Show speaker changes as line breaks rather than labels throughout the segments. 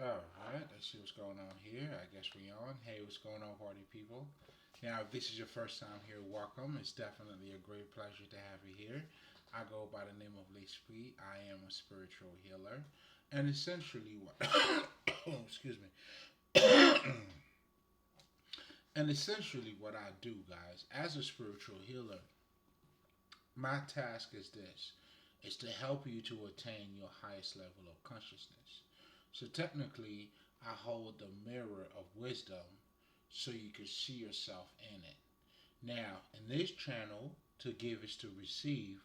Alright, let's see what's going on here. I guess we on. Hey, what's going on, party people? Now, if this is your first time here, welcome. It's definitely a great pleasure to have you here. I go by the name of Lespri. I am a spiritual healer. And essentially what excuse me. And essentially what I do, guys, as a spiritual healer, my task is this. Is to help you to attain your highest level of consciousness. So technically, I hold the mirror of wisdom so you can see yourself in it. Now, in this channel, to give is to receive,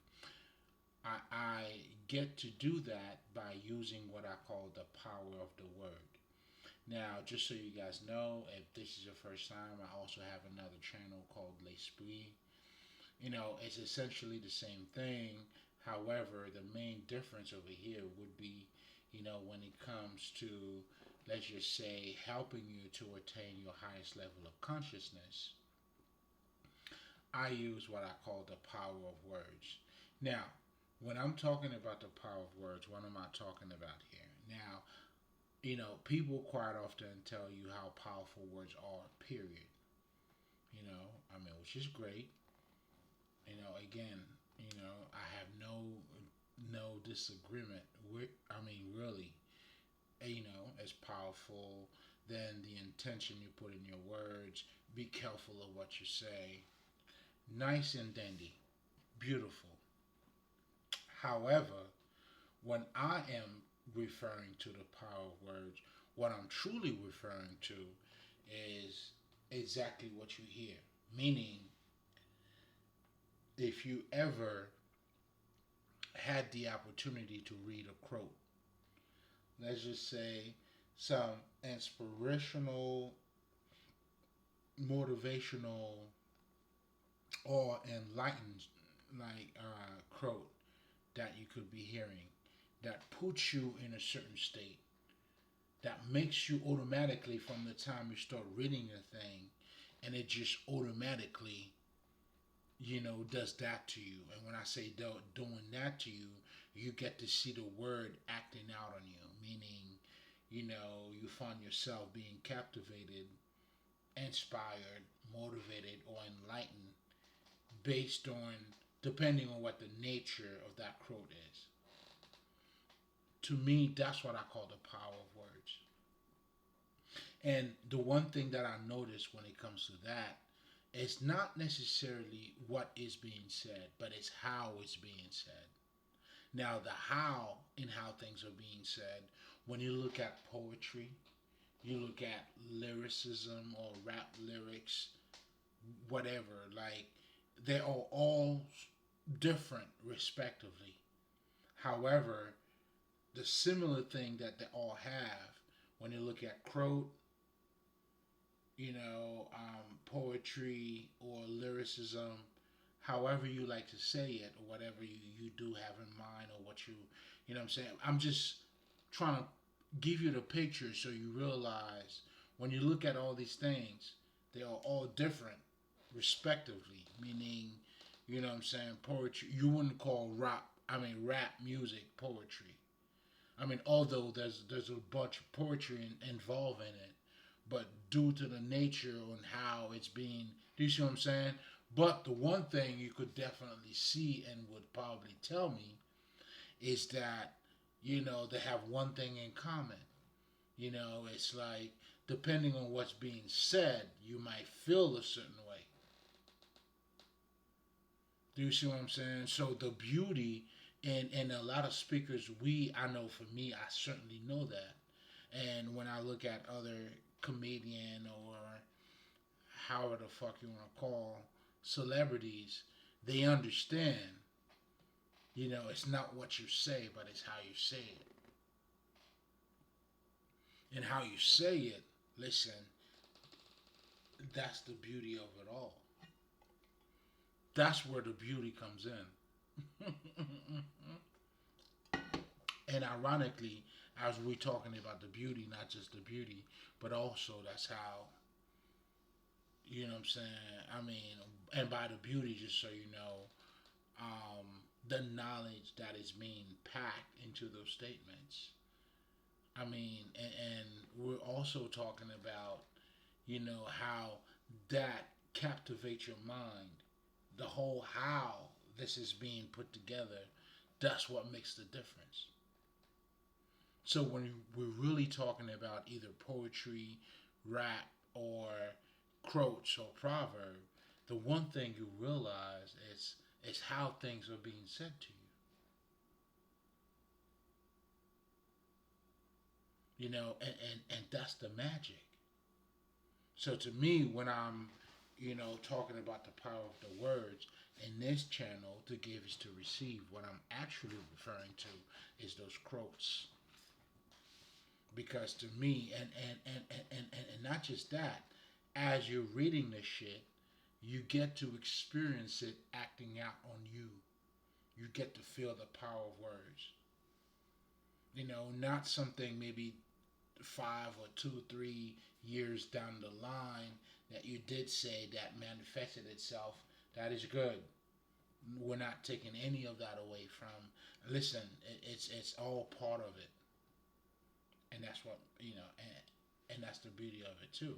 I get to do that by using what I call the power of the word. Now, just so you guys know, if this is your first time, I also have another channel called Lespri. It's essentially the same thing. However, the main difference over here would be, when it comes to, let's just say, helping you to attain your highest level of consciousness, I use what I call the power of words. Now, when I'm talking about the power of words, what am I talking about here? Now, people quite often tell you how powerful words are, period. Which is great. Again, I have no disagreement with. Really, as powerful than the intention you put in your words. Be careful of what you say. Nice and dandy, beautiful. However, when I am referring to the power of words, what I'm truly referring to is exactly what you hear. Meaning, if you ever had the opportunity to read a quote, let's just say some inspirational, motivational, or enlightened quote that you could be hearing that puts you in a certain state, that makes you automatically from the time you start reading the thing, and it just automatically does that to you. And when I say doing that to you, you get to see the word acting out on you, meaning, you find yourself being captivated, inspired, motivated, or enlightened based on, depending on what the nature of that quote is. To me, that's what I call the power of words. And the one thing that I notice when it comes to that, it's not necessarily what is being said, but it's how it's being said. Now, the how in how things are being said, when you look at poetry, you look at lyricism or rap lyrics, whatever, like they are all different respectively. However, the similar thing that they all have, when you look at quote, poetry or lyricism, however you like to say it, or whatever you do have in mind, or what what I'm saying. I'm just trying to give you the picture so you realize when you look at all these things, they are all different, respectively. Meaning, what I'm saying, poetry, you wouldn't call rap music poetry. Although there's a bunch of poetry involved in it, but due to the nature and how it's being, do you see what I'm saying? But the one thing you could definitely see and would probably tell me is that they have one thing in common. It's like depending on what's being said, you might feel a certain way. Do you see what I'm saying? So the beauty in a lot of speakers, I know for me, I certainly know that. And when I look at other comedian or however the fuck you want to call celebrities, they understand. It's not what you say, but it's how you say it. And how you say it, listen, that's the beauty of it all. That's where the beauty comes in. And ironically, as we're talking about the beauty, not just the beauty, but also that's how, what I'm saying? And by the beauty, just so you know, the knowledge that is being packed into those statements. I mean, and we're also talking about, how that captivates your mind. The whole how this is being put together, that's what makes the difference. So when we're really talking about either poetry, rap, or quotes or proverb, the one thing you realize is how things are being said to you. And that's the magic. So to me, when I'm, talking about the power of the words in this channel, to give is to receive. What I'm actually referring to is those quotes. Because to me, and not just that, as you're reading this shit, you get to experience it acting out on you. You get to feel the power of words. Not something maybe 5 or 2, 3 years down the line that you did say that manifested itself. That is good. We're not taking any of that away from. Listen, it's all part of it, and that's what and that's the beauty of it too.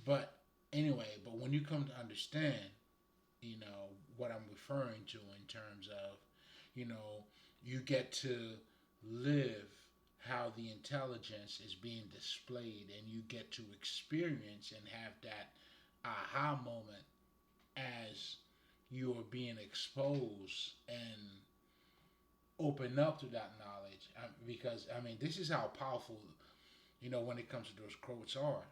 But anyway, but when you come to understand, what I'm referring to in terms of, you know, you get to live how the intelligence is being displayed, and you get to experience and have that aha moment as you are being exposed and open up to that knowledge. Because I mean, this is how powerful, when it comes to those quotes are,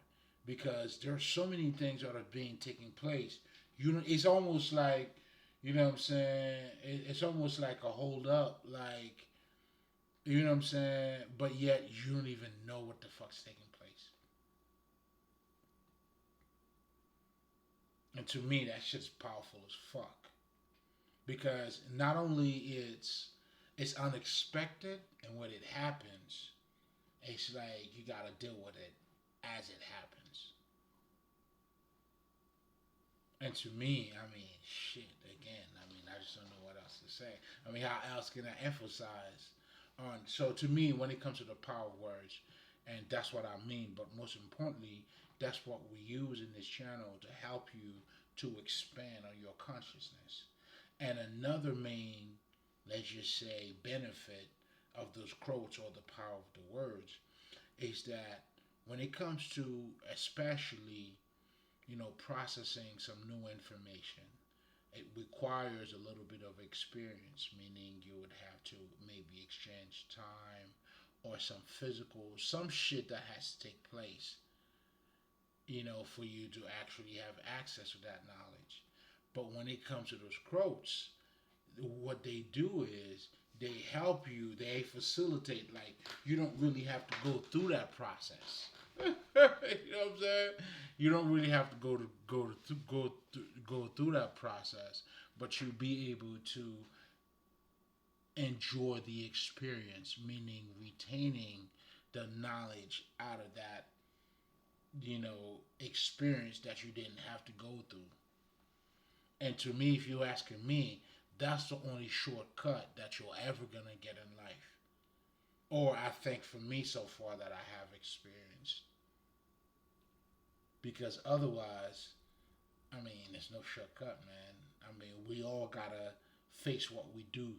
because there's so many things that are being taking place. It's almost like, what I'm saying. It's almost like a hold up, like, you know what I'm saying. But yet you don't even know what the fuck's taking place. And to me, that shit's powerful as fuck, because not only it's unexpected, and when it happens, it's like you gotta deal with it as it happens. And to me, I mean, shit. Again, I mean, I just don't know what else to say. I mean, how else can I emphasize on? So to me, when it comes to the power of words, and that's what I mean. But most importantly, that's what we use in this channel to help you to expand on your consciousness. And another main, let's just say, benefit of those quotes or the power of the words is that when it comes to especially, processing some new information, it requires a little bit of experience, meaning you would have to maybe exchange time or some shit that has to take place, for you to actually have access to that knowledge. But when it comes to those quotes, what they do is they help you, they facilitate, like, you don't really have to go through that process. You know what I'm saying? You don't really have to go through that process, but you'll be able to enjoy the experience, meaning retaining the knowledge out of that, experience that you didn't have to go through. And to me, if you're asking me, that's the only shortcut that you're ever gonna get in life. Or I think for me so far that I have experienced. Because otherwise, I mean, there's no shortcut, man. I mean, we all gotta face what we do.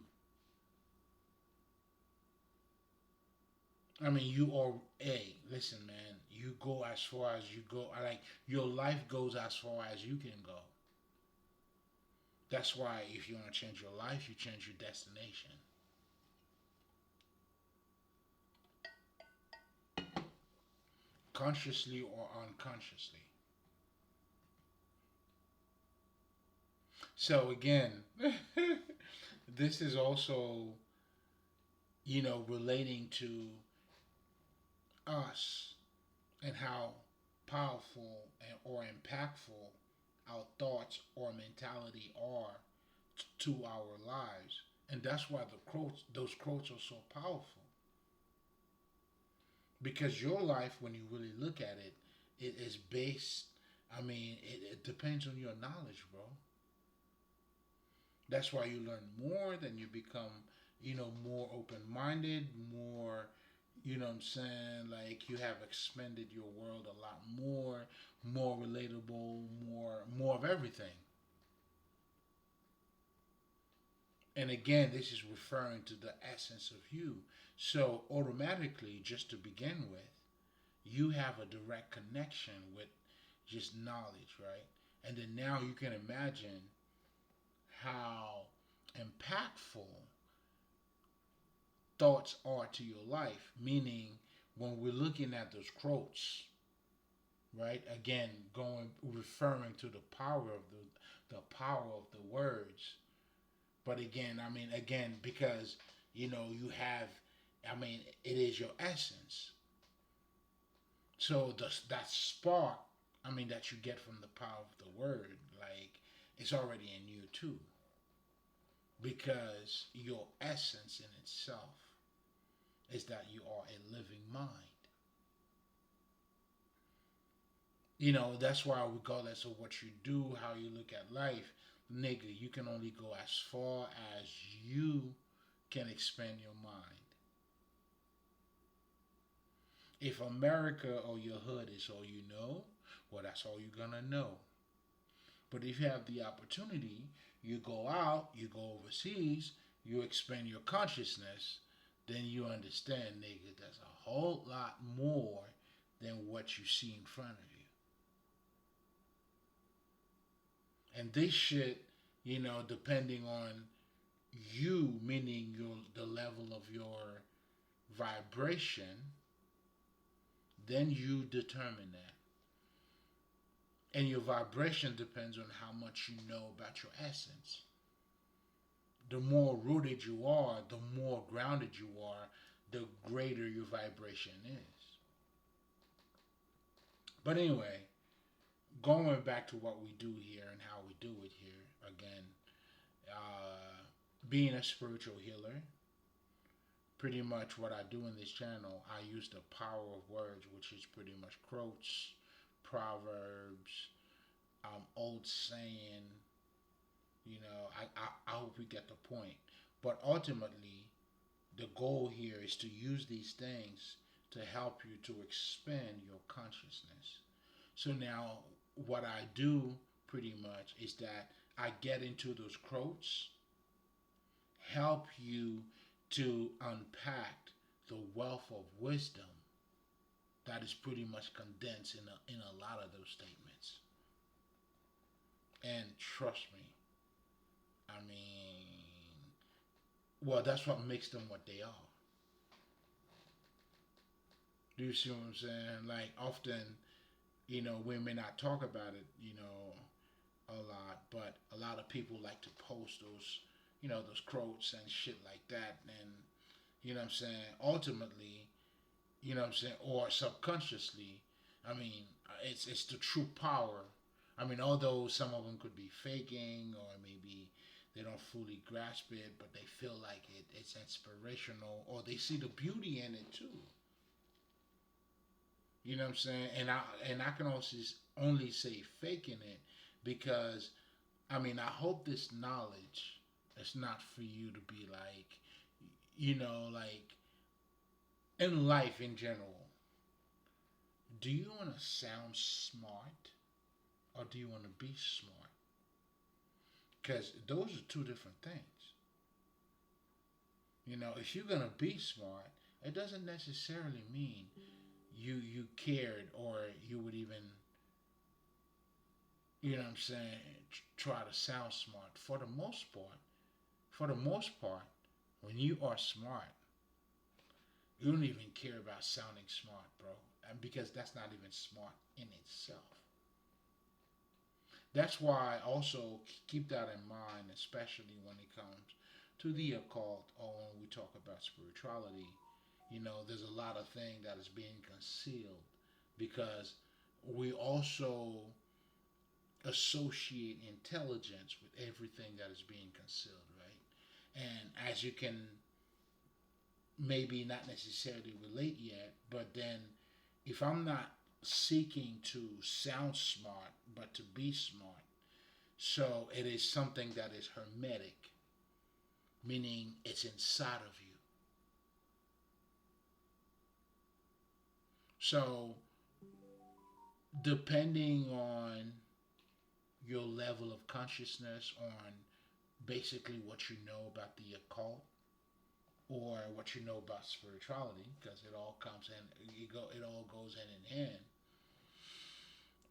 I mean, you are, hey, listen, man, you go as far as you go. Like, your life goes as far as you can go. That's why if you want to change your life, you change your destination. Consciously or unconsciously. So again, this is also, relating to us and how powerful or impactful our thoughts or mentality are to our lives. And that's why those quotes are so powerful. Because your life, when you really look at it, it is based, I mean, it depends on your knowledge, bro. That's why you learn more, then you become, more open minded, more, You know what I'm saying? Like you have expanded your world a lot more, more relatable, more of everything. And again, this is referring to the essence of you. So automatically, just to begin with, you have a direct connection with just knowledge, right? And then now you can imagine how impactful thoughts are to your life. Meaning, when we're looking at those quotes, right? Again, going referring to the power of the power of the words. But again, I mean, again, because you have, I mean, it is your essence. So that spark, I mean, that you get from the power of the word, like it's already in you too, because your essence in itself is that you are a living mind. That's why regardless of what you do, how you look at life, nigga, you can only go as far as you can expand your mind. If America or your hood is all you know, well, that's all you're gonna know. But if you have the opportunity, you go out, you go overseas, you expand your consciousness, then you understand, nigga, there's a whole lot more than what you see in front of you. And this shit, depending on you, meaning the level of your vibration, then you determine that. And your vibration depends on how much you know about your essence. The more rooted you are, the more grounded you are, the greater your vibration is. But anyway, going back to what we do here and how we do it here, again, being a spiritual healer, pretty much what I do in this channel, I use the power of words, which is pretty much quotes, proverbs, old saying. I hope we get the point. But ultimately, the goal here is to use these things to help you to expand your consciousness. So now, what I do pretty much is that I get into those quotes, help you to unpack the wealth of wisdom that is pretty much condensed in a lot of those statements. And trust me, I mean, well, that's what makes them what they are. Do you see what I'm saying? Like, often, we may not talk about it, a lot, but a lot of people like to post those quotes and shit like that. And, what I'm saying? Ultimately, what I'm saying? Or subconsciously, I mean, it's the true power. I mean, although some of them could be faking or maybe they don't fully grasp it, but they feel like it's inspirational or they see the beauty in it too. You know what I'm saying? And I can also only say faking it because I mean I hope this knowledge is not for you to be like, like in life in general. Do you want to sound smart or do you want to be smart? Because those are two different things. If you're gonna be smart, it doesn't necessarily mean you cared or you would even what I'm saying try to sound smart. For the most part, when you are smart, you don't even care about sounding smart, bro, and because that's not even smart in itself. That's why also keep that in mind, especially when it comes to the occult or when we talk about spirituality. There's a lot of things that is being concealed because we also associate intelligence with everything that is being concealed, right? And as you can maybe not necessarily relate yet, but then if I'm not seeking to sound smart, but to be smart, so it is something that is hermetic, meaning it's inside of you. So, depending on your level of consciousness, on basically what you know about the occult or what you know about spirituality, because it all comes in, it all goes hand in hand.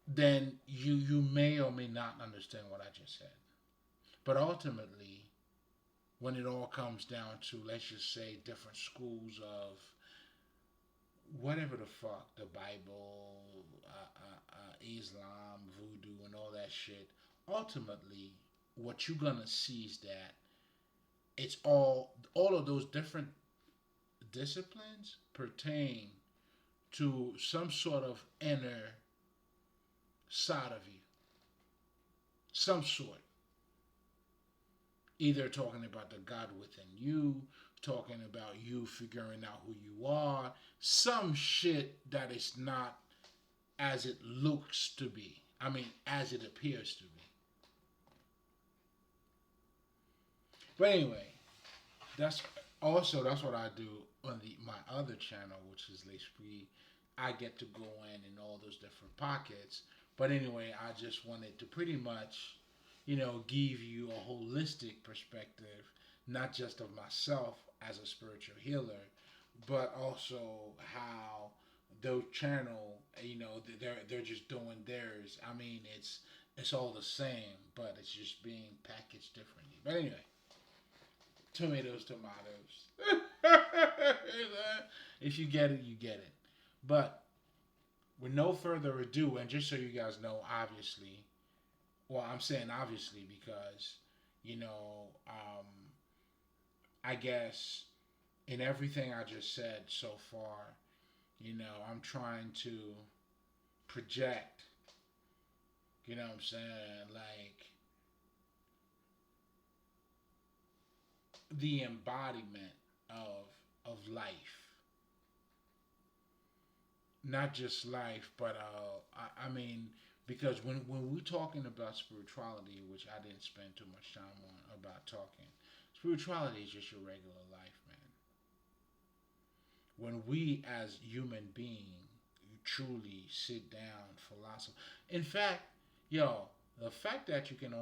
Then you may or may not understand what I just said. But ultimately, when it all comes down to, let's just say, different schools of whatever the fuck, the Bible, Islam, voodoo, and all that shit, ultimately, what you're gonna see is that it's all of those different disciplines pertain to some sort of inner side of you, some sort. Either talking about the God within you, talking about you figuring out who you are, some shit that is not as it looks to be. I mean, as it appears to be. But anyway, that's that's what I do on my other channel, which is Lespri. I get to go in all those different pockets. But anyway, I just wanted to pretty much, give you a holistic perspective, not just of myself as a spiritual healer, but also how the channel, they're just doing theirs. I mean, it's all the same, but it's just being packaged differently. But anyway, tomatoes. If you get it, you get it. But with no further ado, and just so you guys know, obviously, well, I'm saying obviously because, you know, um, I guess in everything I just said so far, I'm trying to project, what I'm saying, like the embodiment of life, not just life, but I mean, because when we're talking about spirituality, which I didn't spend too much time on about talking, spirituality is just your regular life, man. When we as human beings truly sit down, philosophy. In fact, yo, the fact that you can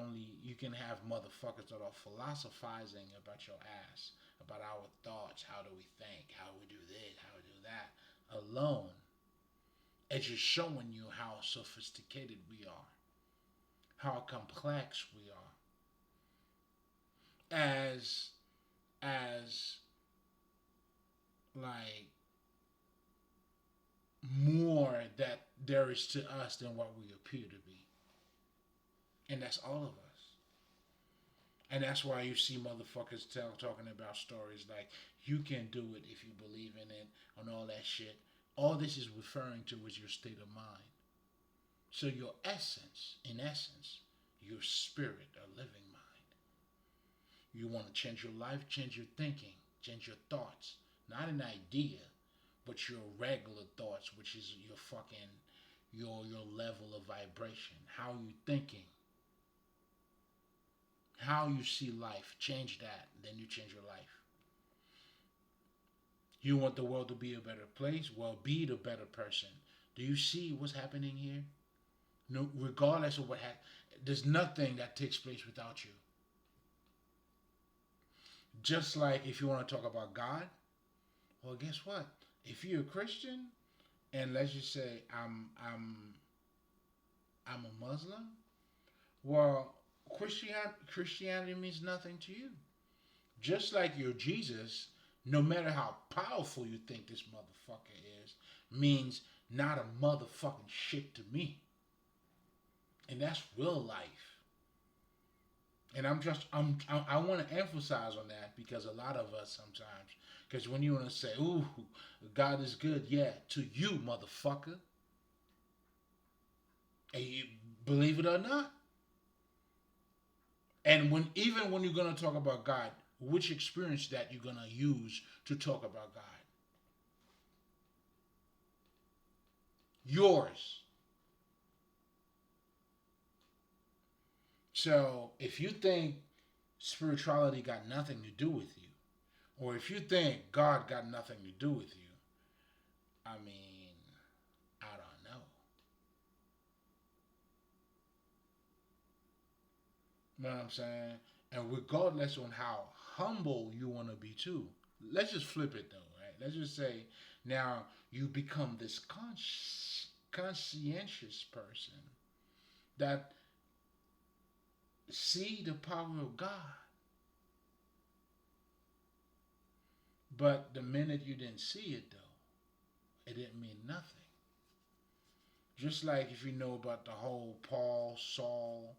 have motherfuckers that are philosophizing about your ass, about our thoughts, how do we think, how we do this, how we do that, alone, it's just showing you how sophisticated we are, how complex we are, as like more that there is to us than what we appear to be. And that's all of us. And that's why you see motherfuckers talking about stories like you can do it if you believe in it and all that shit. All this is referring to is your state of mind. So your essence, in essence, your spirit, a living mind. You want to change your life, change your thinking, change your thoughts. Not an idea, but your regular thoughts, which is your fucking your level of vibration. How you thinking, how you see life. Change that, then you change your life. You want the world to be a better place? Well, be the better person. Do you see what's happening here? No, regardless of what happens, there's nothing that takes place without you. Just like if you want to talk about God, well, guess what? If you're a Christian, and let's just say I'm a Muslim, well, Christianity means nothing to you. Just like your Jesus, no matter how powerful you think this motherfucker is, means not a motherfucking shit to me. And that's real life. And I want to emphasize on that because a lot of us sometimes, because when you want to say, "Ooh, God is good," yeah, to you, motherfucker, and you believe it or not. And even when you're gonna talk about God, which experience that you're gonna use to talk about God? Yours. So if you think spirituality got nothing to do with you, or if you think God got nothing to do with you, I mean, You know what I'm saying? And regardless on how humble you want to be too, let's just flip it though, right? Let's just say now you become this conscientious person that see the power of God, but the minute you didn't see it though, it didn't mean nothing. Just like if you know about the whole Paul, Saul,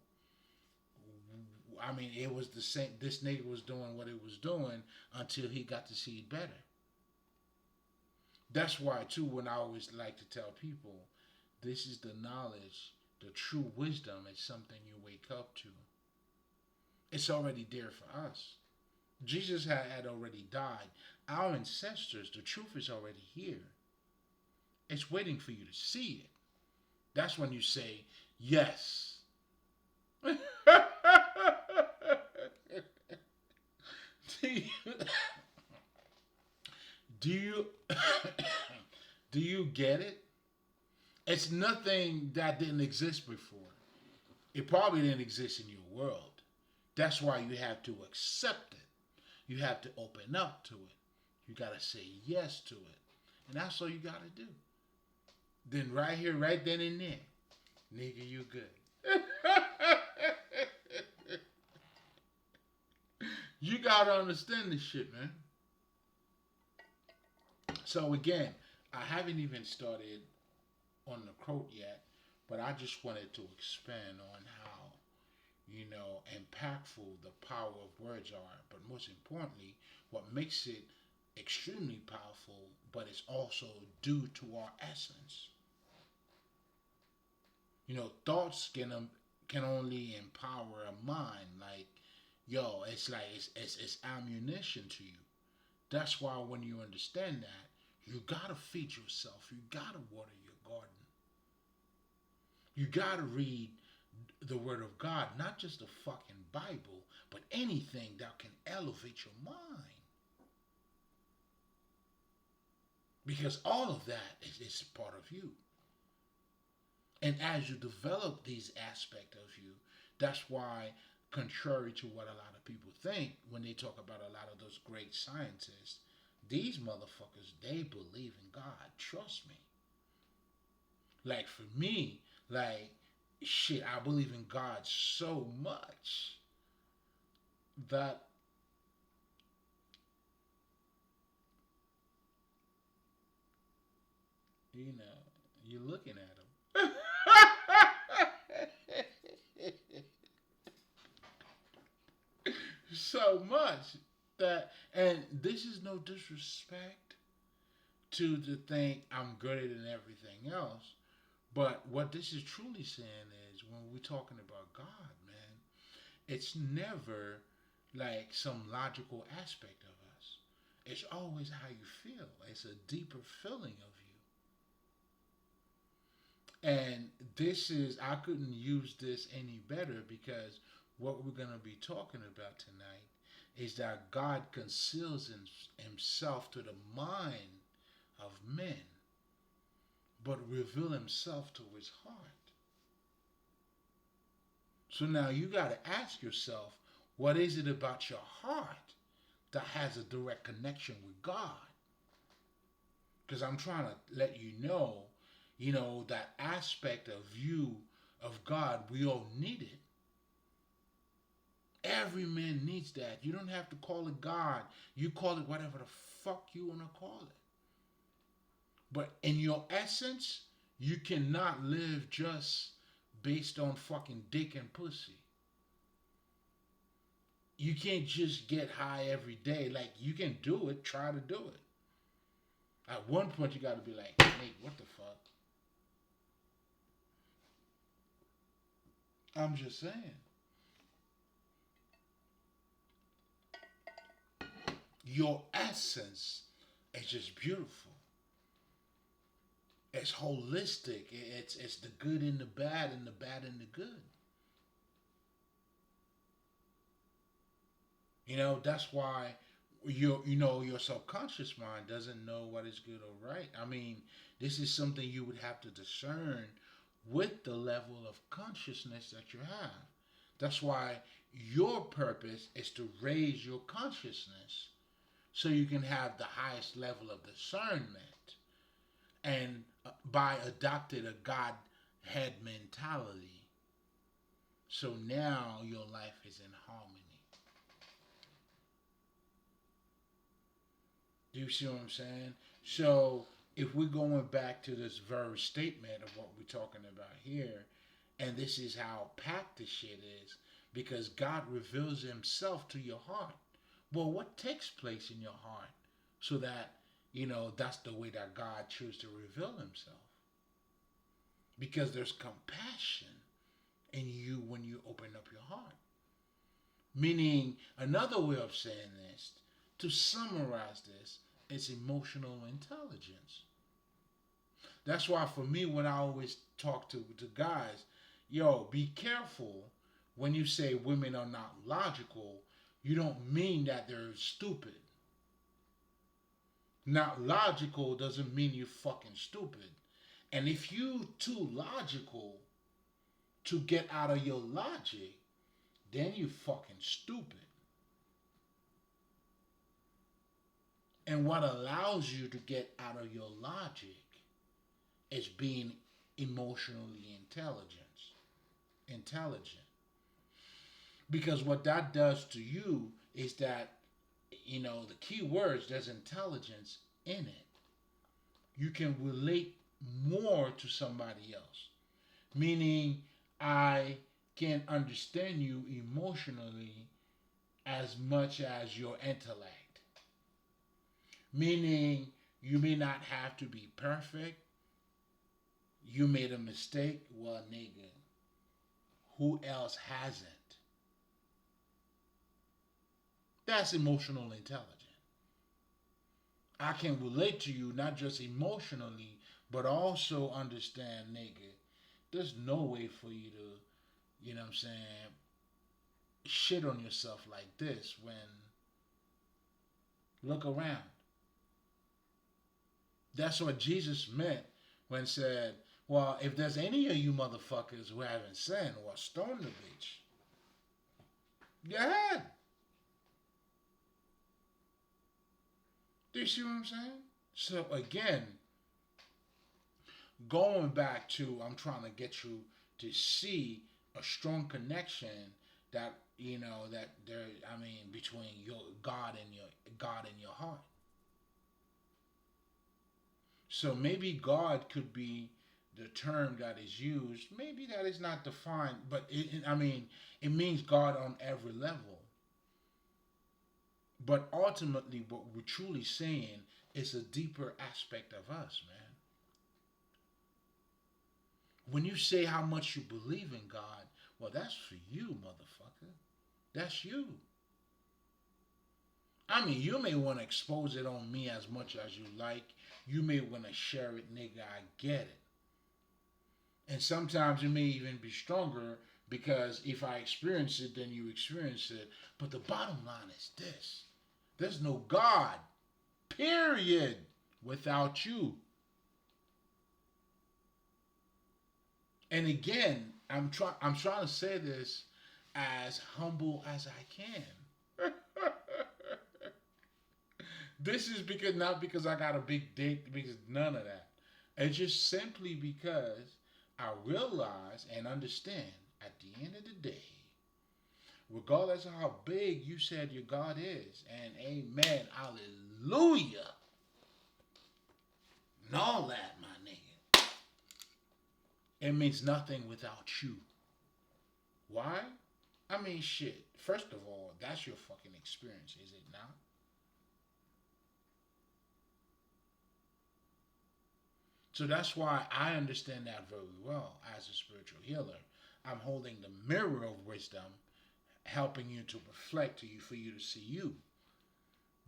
I mean, it was the same. This nigga was doing what he was doing until he got to see better. That's why, too, when I always like to tell people, this is the knowledge, the true wisdom is something you wake up to. It's already there for us. Jesus had already died. Our ancestors, the truth is already here. It's waiting for you to see it. That's when you say, yes. do you, do you do you get it? It's nothing that didn't exist before. It probably didn't exist in your world. That's why you have to accept it. You have to open up to it. You gotta say yes to it. And that's all you gotta do. Then right here, right then and there, nigga, you good. You gotta understand this shit, man. So again, I haven't even started on the quote yet, but I just wanted to expand on how, impactful the power of words are. But most importantly, what makes it extremely powerful, but it's also due to our essence. Thoughts can only empower a mind. Like, yo, it's like it's ammunition to you. That's why when you understand that, you gotta feed yourself. You gotta water your garden. You gotta read the Word of God, not just the fucking Bible, but anything that can elevate your mind. Because all of that is part of you. And as you develop these aspects of you, that's why, contrary to what a lot of people think when they talk about a lot of those great scientists, these motherfuckers, they believe in God. Trust me. Like for me, like shit, I believe in God so much that you're looking at him. So much that, and this is no disrespect to the think I'm greater than everything else, but what this is truly saying is when we're talking about God, man, it's never like some logical aspect of us. It's always how you feel. It's a deeper feeling of you. And this is, I couldn't use this any better because what we're going to be talking about tonight is that God conceals himself to the mind of men, but reveal himself to his heart. So now you got to ask yourself, what is it about your heart that has a direct connection with God? Because I'm trying to let that aspect of you, of God, we all need it. Every man needs that. You don't have to call it God. You call it whatever the fuck you want to call it. But in your essence, you cannot live just based on fucking dick and pussy. You can't just get high every day. Like, you can do it, try to do it. At one point, you got to be like, hey, what the fuck? I'm just saying. Your essence is just beautiful. It's holistic. It's the good and the bad and the bad and the good. That's why your subconscious mind doesn't know what is good or right. I mean, this is something you would have to discern with the level of consciousness that you have. That's why your purpose is to raise your consciousness so you can have the highest level of discernment and by adopted a Godhead mentality. So now your life is in harmony. Do you see what I'm saying? So if we're going back to this very statement of what we're talking about here, and this is how packed this shit is, because God reveals himself to your heart. Well, what takes place in your heart so that, that's the way that God chooses to reveal himself? Because there's compassion in you when you open up your heart. Meaning, another way of saying this, to summarize this, is emotional intelligence. That's why for me, when I always talk to guys, yo, be careful when you say women are not logical, you don't mean that they're stupid. Not logical doesn't mean you're fucking stupid. And if you too logical to get out of your logic, then you fucking stupid. And what allows you to get out of your logic is being emotionally intelligent. Because what that does to you is that, the key words, there's intelligence in it. You can relate more to somebody else. Meaning, I can understand you emotionally as much as your intellect. Meaning, you may not have to be perfect. You made a mistake. Well, nigga, who else hasn't? That's emotional intelligence. I can relate to you not just emotionally, but also understand, nigga, there's no way for you to, you know what I'm saying, shit on yourself like this when look around. That's what Jesus meant when said, well, if there's any of you motherfuckers who haven't sinned, well, stone the bitch. Go ahead. Do you see what I'm saying? So again, going back to, I'm trying to get you to see a strong connection that that there. I mean, between your God and your heart. So maybe God could be the term that is used. Maybe that is not defined, but I mean, it means God on every level. But ultimately, what we're truly saying is a deeper aspect of us, man. When you say how much you believe in God, well, that's for you, motherfucker. That's you. I mean, you may want to expose it on me as much as you like. You may want to share it, nigga. I get it. And sometimes it may even be stronger because if I experience it, then you experience it. But the bottom line is this: there's no God, period, without you. And again, I'm trying to say this as humble as I can. This is because not because I got a big dick, because none of that. It's just simply because I realize and understand at the end of the day, regardless of how big you said your God is, and amen, hallelujah, and all that, my nigga, it means nothing without you. Why? I mean, shit. First of all, that's your fucking experience, is it not? So that's why I understand that very well as a spiritual healer. I'm holding the mirror of wisdom, helping you to reflect to you for you to see you.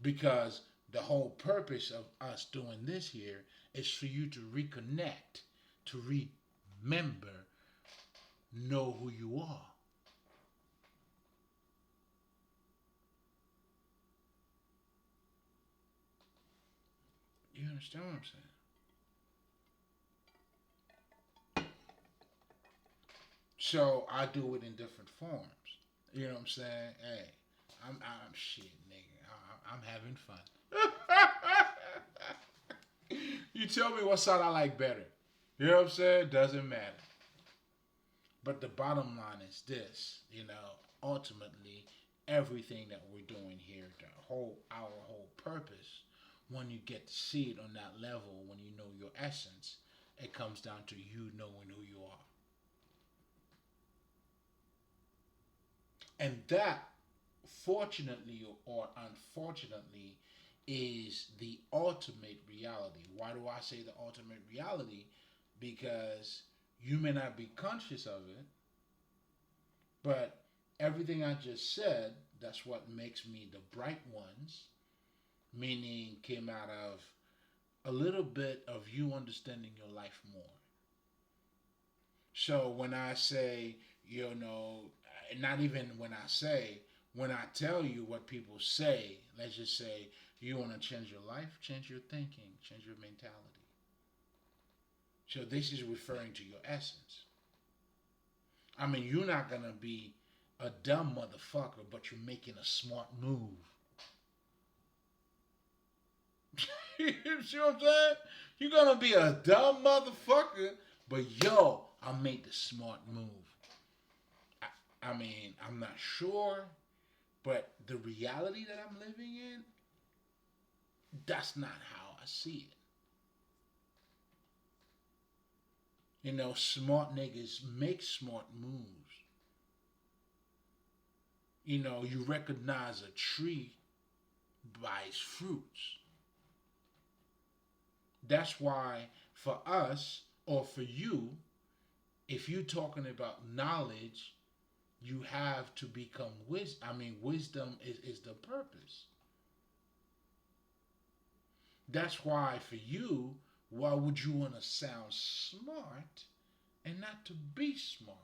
Because the whole purpose of us doing this here is for you to reconnect, to remember, know who you are. You understand what I'm saying? So I do it in different forms. You know what I'm saying? Hey, I'm shit, nigga. I'm having fun. You tell me what side I like better. You know what I'm saying? Doesn't matter. But the bottom line is this, ultimately everything that we're doing here, our whole purpose, when you get to see it on that level, when you know your essence, it comes down to you knowing who you are. And that, fortunately or unfortunately, is the ultimate reality. Why do I say the ultimate reality? Because you may not be conscious of it, but everything I just said, that's what makes me the bright ones, meaning came out of a little bit of you understanding your life more. So when I say, not even when I tell you what people say, let's just say you want to change your life, change your thinking, change your mentality. So this is referring to your essence. I mean, you're not going to be a dumb motherfucker, but you're making a smart move. You see what I'm saying? You're going to be a dumb motherfucker, but I made the smart move. I mean, I'm not sure, but the reality that I'm living in, that's not how I see it. Smart niggas make smart moves. You recognize a tree by its fruits. That's why for us or for you, if you're talking about knowledge, you have to become wisdom. I mean, wisdom is the purpose. That's why for you, why would you want to sound smart and not to be smart?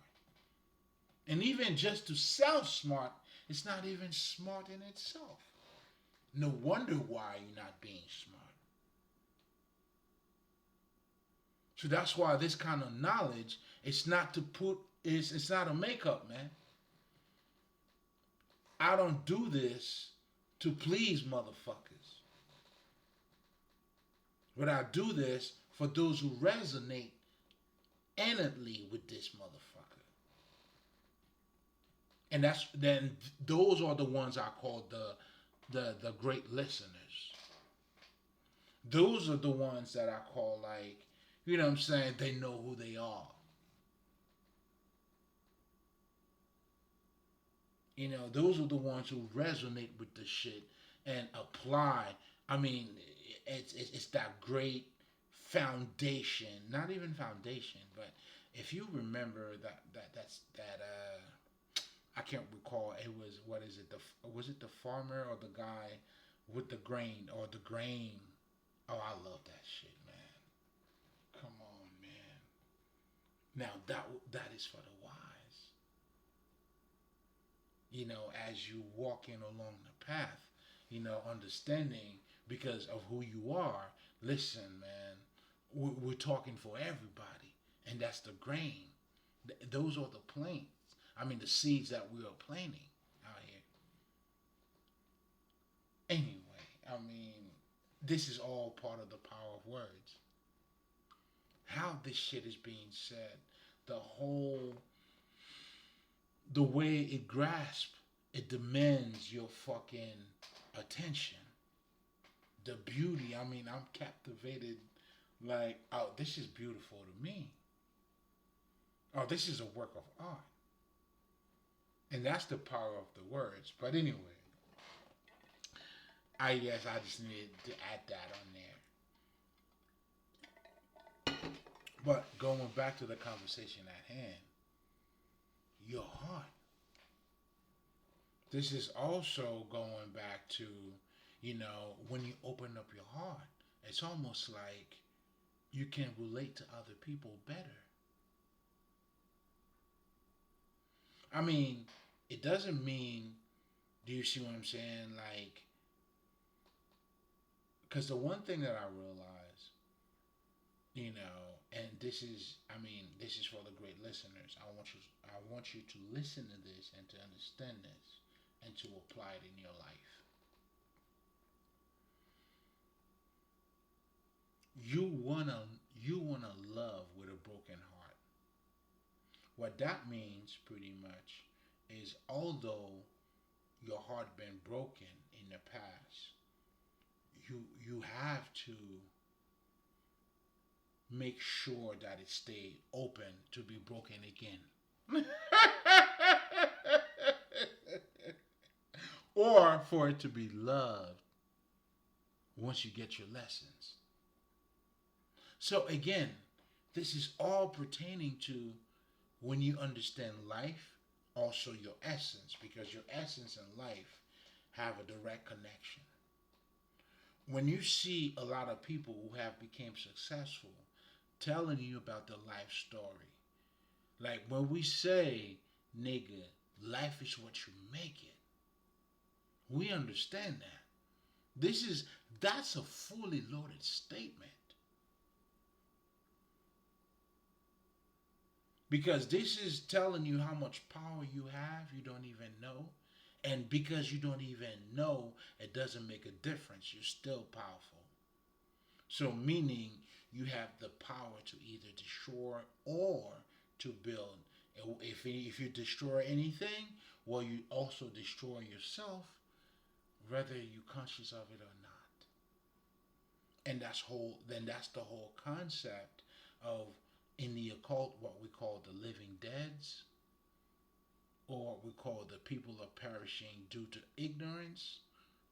And even just to sound smart, it's not even smart in itself. No wonder why you're not being smart. So that's why this kind of knowledge, it's not a makeup, man. I don't do this to please motherfuckers. But I do this for those who resonate eminently with this motherfucker. And those are the ones I call the great listeners. Those are the ones that I call, like, you know what I'm saying, they know who they are. Those are the ones who resonate with the shit and apply. I mean, it's that great foundation, not even foundation, but if you remember I can't recall. It was, what is it? Was it the farmer or the guy with the grain or the grain? Oh, I love that shit, man. Come on, man. Now that is for the wise. As you walking along the path, understanding because of who you are. Listen, man, we're talking for everybody, and that's the grain. Those are the plants. I mean, the seeds that we are planting out here. Anyway, I mean, this is all part of the power of words. How this shit is being said, the way it grasps, it demands your fucking attention. The beauty, I mean, I'm captivated. Like, oh, this is beautiful to me. Oh, this is a work of art. And that's the power of the words. But anyway, I guess I just needed to add that on there. But going back to the conversation at hand, your heart. This is also going back to, when you open up your heart, it's almost like you can relate to other people better. I mean, it doesn't mean, do you see what I'm saying? Like, because the one thing that I realize, and this is for the great listeners. I want you to listen to this and to understand this and to apply it in your life. You wanna love with a broken heart. What that means pretty much is although your heart been broken in the past, you have to make sure that it stay open to be broken again. Or for it to be loved once you get your lessons. So again, this is all pertaining to when you understand life, also your essence, because your essence and life have a direct connection. When you see a lot of people who have become successful telling you about their life story, like when we say, nigga, life is what you make it, we understand that. That's a fully loaded statement. Because this is telling you how much power you have, you don't even know. And because you don't even know, it doesn't make a difference. You're still powerful. So, meaning you have the power to either destroy or to build. If you destroy anything, well, you also destroy yourself, whether you're conscious of it or not. And that's the whole concept of in the occult what we call the living deads, or what we call the people are perishing due to ignorance,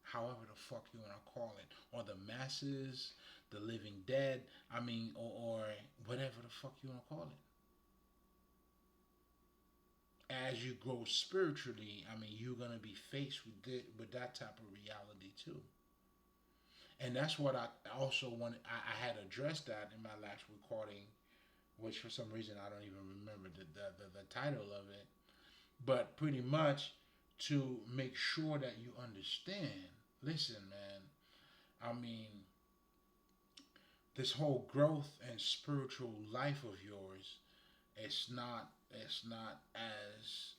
however the fuck you want to call it, or the masses, the living dead, or whatever the fuck you want to call it. As you grow spiritually, you're gonna be faced with that type of reality too. And that's what I also wanted. I had addressed that in my last recording, which for some reason I don't even remember the title of it. But pretty much to make sure that you understand. Listen, man. This whole growth and spiritual life of yours, it's not as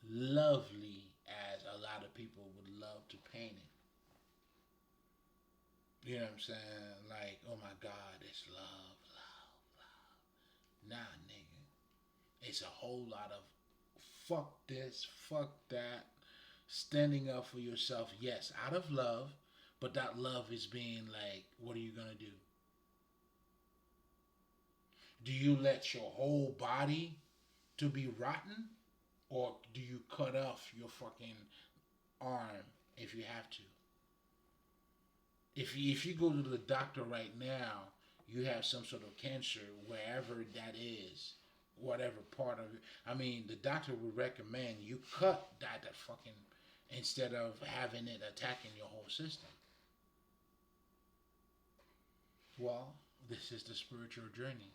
lovely as a lot of people would love to paint it. You know what I'm saying? Like, oh my God, it's love, love. Nah, nigga. It's a whole lot of fuck this, fuck that, standing up for yourself, yes, out of love, but that love is being like, what are you gonna do? Do you let your whole body to be rotten? Or do you cut off your fucking arm if you have to? If you go to the doctor right now, you have some sort of cancer, wherever that is, whatever part of it. The doctor would recommend you cut that fucking instead of having it attacking your whole system. Well, this is the spiritual journey.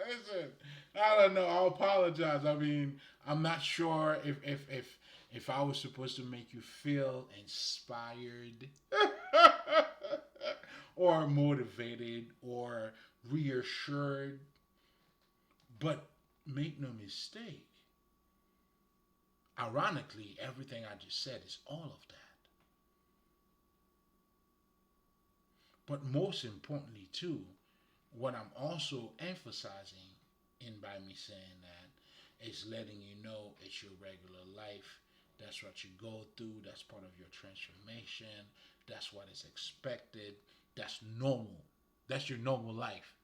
Listen, I don't know. I apologize. I'm not sure if I was supposed to make you feel inspired or motivated or reassured. But make no mistake. Ironically, everything I just said is all of that. But most importantly, too, what I'm also emphasizing in by me saying that is letting you know it's your regular life. That's what you go through. That's part of your transformation. That's what is expected. That's normal. That's your normal life.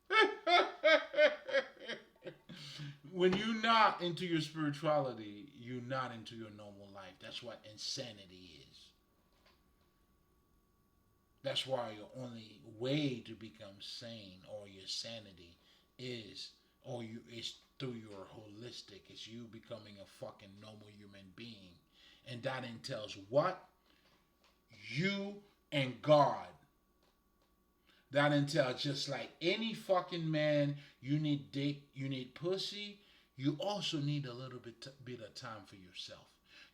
When you're not into your spirituality, you're not into your normal life. That's what insanity is. That's why your only way to become sane or your sanity is, is through your holistic. It's you becoming a fucking normal human being, and that entails what? You and God. That entails just like any fucking man, you need dick, you need pussy. You also need a little bit of time for yourself.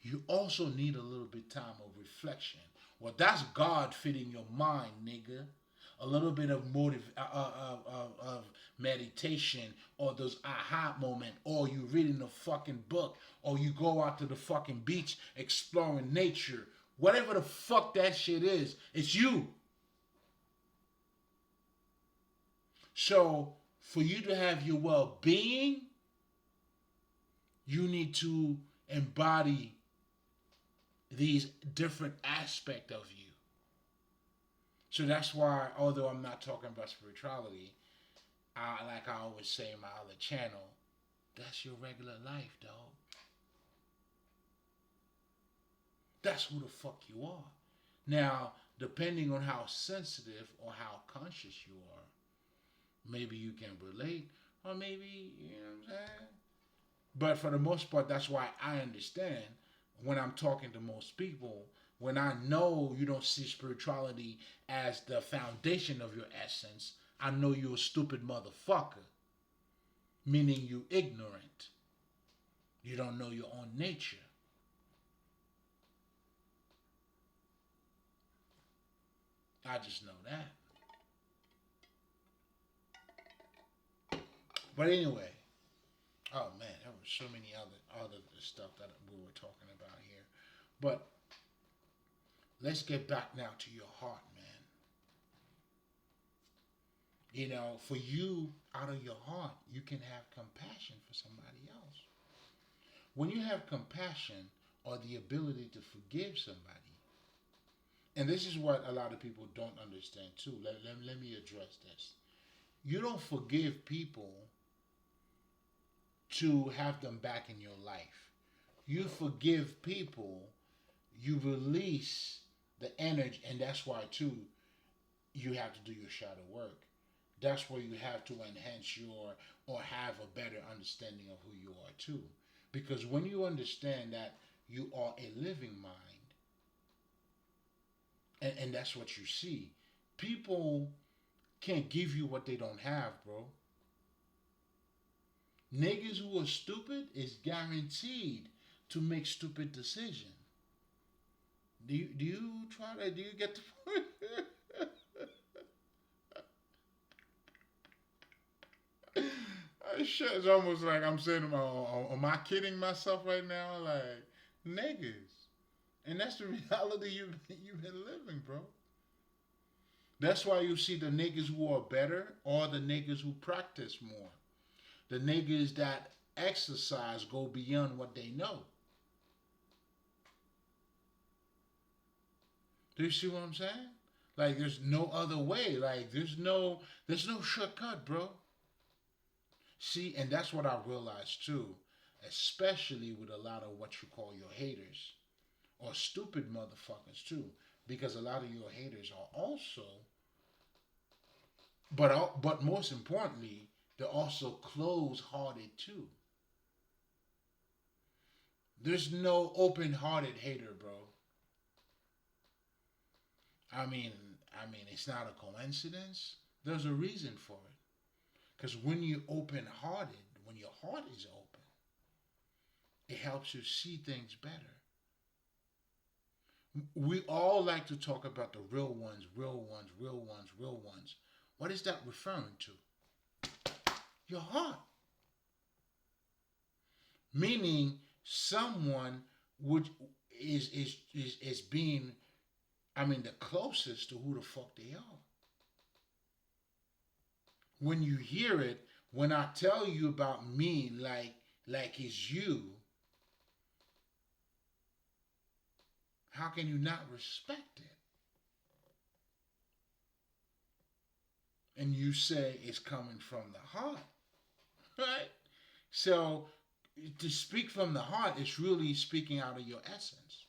You also need a little bit time of reflection. Well, that's God fitting your mind, nigga. a little bit of of meditation, or those aha moment, or you reading a fucking book, or you go out to the fucking beach exploring nature, whatever the fuck that shit is, it's you. So for you to have your well-being, you need to embody these different aspects of you. So that's why, although I'm not talking about spirituality, like I always say in my other channel, that's your regular life, dog. That's who the fuck you are. Now, depending on how sensitive or how conscious you are, maybe you can relate, or maybe, you know what I'm saying? But for the most part, that's why I understand when I'm talking to most people, when I know you don't see spirituality as the foundation of your essence, I know you're a stupid motherfucker, meaning you ignorant. You don't know your own nature. I just know that. But anyway, oh man, there was so many other stuff that we were talking about here. But let's get back now to your heart, man. You know, for you, out of your heart, you can have compassion for somebody else. When you have compassion or the ability to forgive somebody, and this is what a lot of people don't understand too. Let me address this. You don't forgive people to have them back in your life. You forgive people, you release the energy, and that's why too you have to do your shadow work. That's where you have to enhance your, or have a better understanding of who you are too. Because when you understand that you are a living mind, and that's what you see, people can't give you what they don't have, bro. Niggas who are stupid is guaranteed to make stupid decisions. Do you try to, do you get the point? Shit, it's almost like I'm saying, am I kidding myself right now? Like, niggas. And that's the reality you've been living, bro. That's why you see the niggas who are better, or the niggas who practice more. The niggas that exercise go beyond what they know. Do you see what I'm saying? Like there's no other way. Like there's no shortcut, bro. See, and that's what I realized too, especially with a lot of what you call your haters or stupid motherfuckers too, because a lot of your haters are also, but most importantly, they're also close-hearted too. There's no open-hearted hater, bro. I mean, it's not a coincidence. There's a reason for it. Because when you're open-hearted, when your heart is open, it helps you see things better. We all like to talk about the real ones, real ones, real ones, real ones. What is that referring to? Your heart. Meaning someone would is being, the closest to who the fuck they are. When you hear it, when I tell you about me, like it's you, how can you not respect it? And you say it's coming from the heart, right? So to speak from the heart is really speaking out of your essence.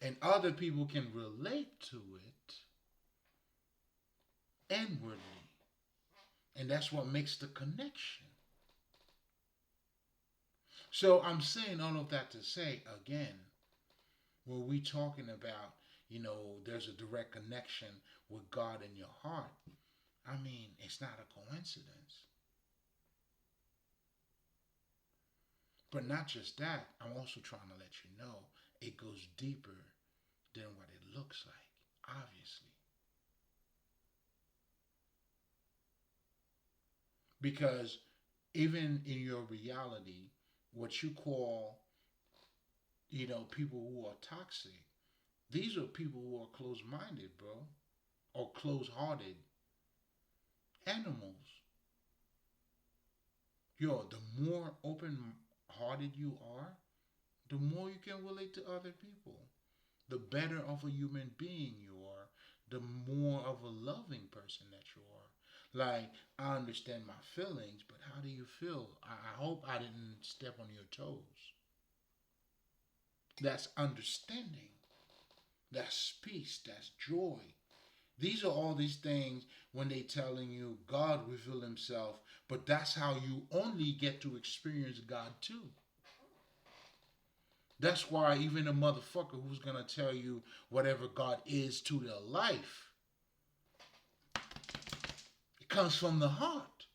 And other people can relate to it inwardly. And that's what makes the connection. So I'm saying all of that to say, again, when we talking about, there's a direct connection with God in your heart, it's not a coincidence. But not just that, I'm also trying to let you know it goes deeper than what it looks like, obviously. Because even in your reality, what you call, people who are toxic, these are people who are closed minded, bro, or closed hearted animals. Yo, the more open hearted you are, the more you can relate to other people. The better of a human being you are, the more of a loving person that you are. Like, I understand my feelings, but how do you feel? I hope I didn't step on your toes. That's understanding. That's peace. That's joy. These are all these things when they telling you God revealed himself, but that's how you only get to experience God too. That's why even a motherfucker who's gonna tell you whatever God is to their life, it comes from the heart.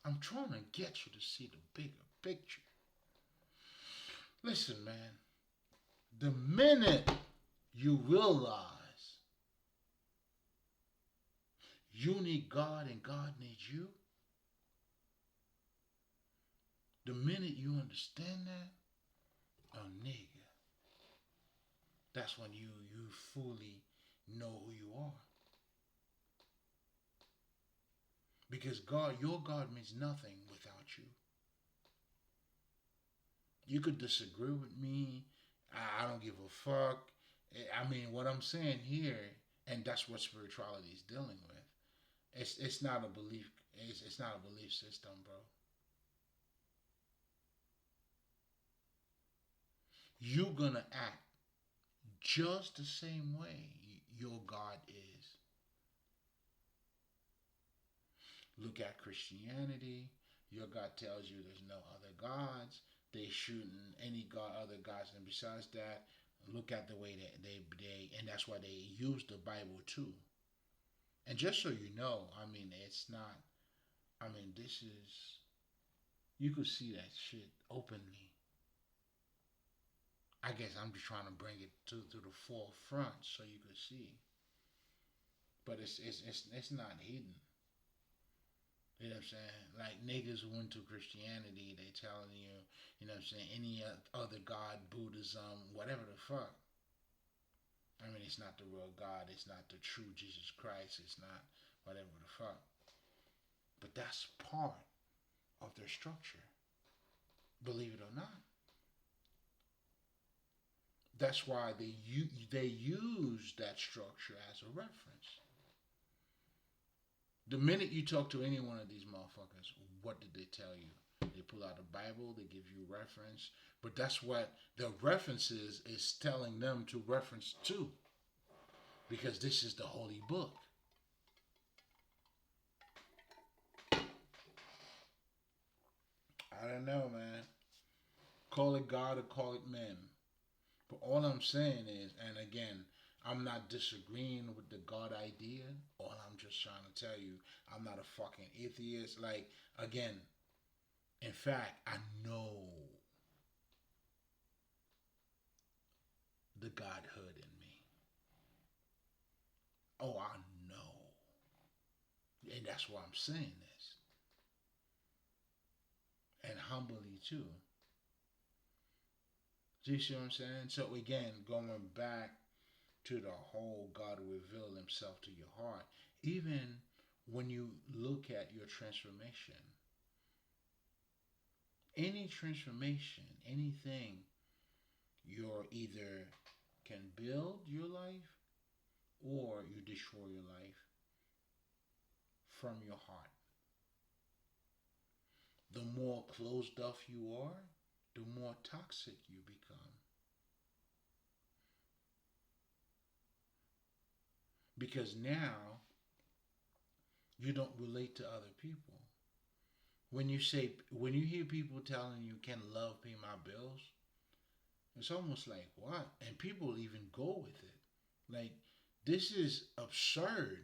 I'm trying to get you to see the bigger picture. Listen, man, the minute you realize you need God and God needs you, the minute you understand that, oh nigga, that's when you fully know who you are. Because your God means nothing without you. You could disagree with me. I don't give a fuck. I mean, what I'm saying here, and that's what spirituality is dealing with. It's not a belief. It's not a belief system, bro. You're gonna act just the same way your God is. Look at Christianity. Your God tells you there's no other gods. They shooting any god, other gods, and besides that, look at the way that and that's why they use the Bible too. And just so you know, I mean, it's not. I mean, this is. You could see that shit openly. I guess I'm just trying to bring it to the forefront so you could see. But it's not hidden. You know what I'm saying? Like niggas who went to Christianity, they telling you, you know what I'm saying, any other God, Buddhism, whatever the fuck. I mean, it's not the real God. It's not the true Jesus Christ. It's not whatever the fuck. But that's part of their structure. Believe it or not. That's why they use that structure as a reference. The minute you talk to any one of these motherfuckers, what did they tell you? They pull out a Bible, they give you reference, but that's what the references is telling them to reference to, because this is the holy book. I don't know, man. Call it God or call it man. But all I'm saying is, and again, I'm not disagreeing with the God idea. All I'm just trying to tell you, I'm not a fucking atheist. Like, again, in fact, I know the Godhood in me. Oh, I know. And that's why I'm saying this. And humbly, too. Do you see what I'm saying? So, again, going back to the whole God reveal himself to your heart, even when you look at your transformation, any transformation, anything, you're either can build your life or you destroy your life from your heart. The more closed off you are, the more toxic you become. Because now you don't relate to other people. When you hear people telling you can love pay my bills, it's almost like what? And people even go with it. Like, this is absurd.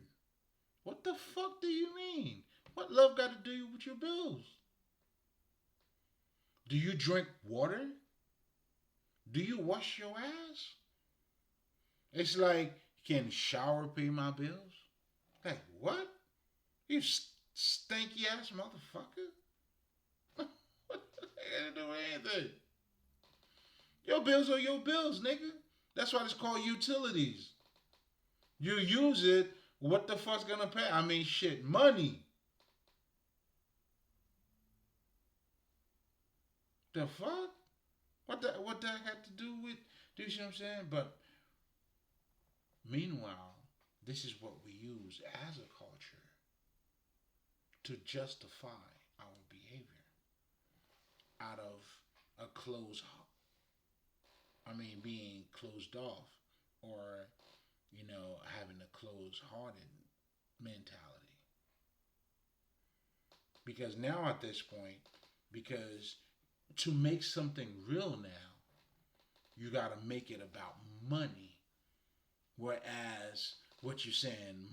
What the fuck do you mean? What love got to do with your bills? Do you drink water? Do you wash your ass? It's like, can shower pay my bills? Like, what? You stinky ass motherfucker. What the heck to do with anything? Your bills are your bills, nigga. That's why it's called utilities. You use it. What the fuck's gonna pay? I mean, shit, money. The fuck? What that had to do with? Do you see what I'm saying? But meanwhile, this is what we use as a culture to justify our behavior out of a closed, I mean, being closed off or, having a closed hearted mentality. Because now at this point, because to make something real now, you got to make it about money. Whereas what you're saying,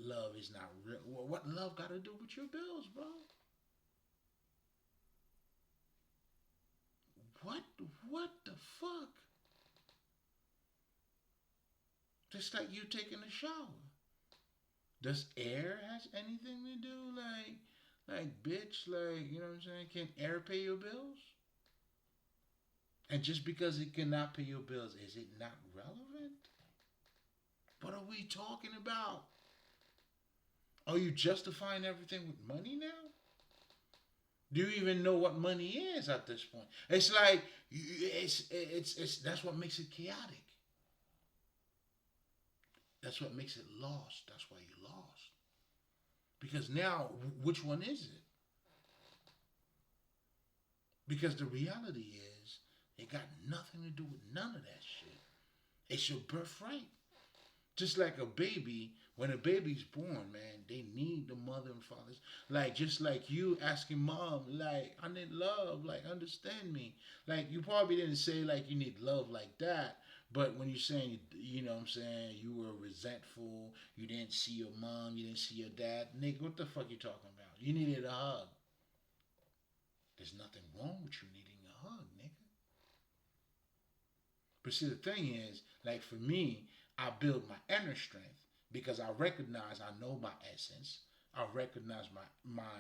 love is not real. What love got to do with your bills, bro? What? What the fuck? Just like you taking a shower. Does air has anything to do like bitch, like you know what I'm saying? Can air pay your bills? And just because it cannot pay your bills, is it not relevant? What are we talking about? Are you justifying everything with money now? Do you even know what money is at this point? It's like it's that's what makes it chaotic. That's what makes it lost. That's why you lost. Because now, which one is it? Because the reality is, it got nothing to do with none of that shit. It's your birthright. Just like a baby, when a baby's born, man, they need the mother and fathers. Like, just like you asking mom, like, I need love, like, understand me. Like, you probably didn't say, like, you need love like that. But when you're saying, you know what I'm saying, you were resentful, you didn't see your mom, you didn't see your dad, nigga, what the fuck you talking about? You needed a hug. There's nothing wrong with you needing a hug, nigga. But see, the thing is, like for me, I build my inner strength because I recognize I know my essence. I recognize my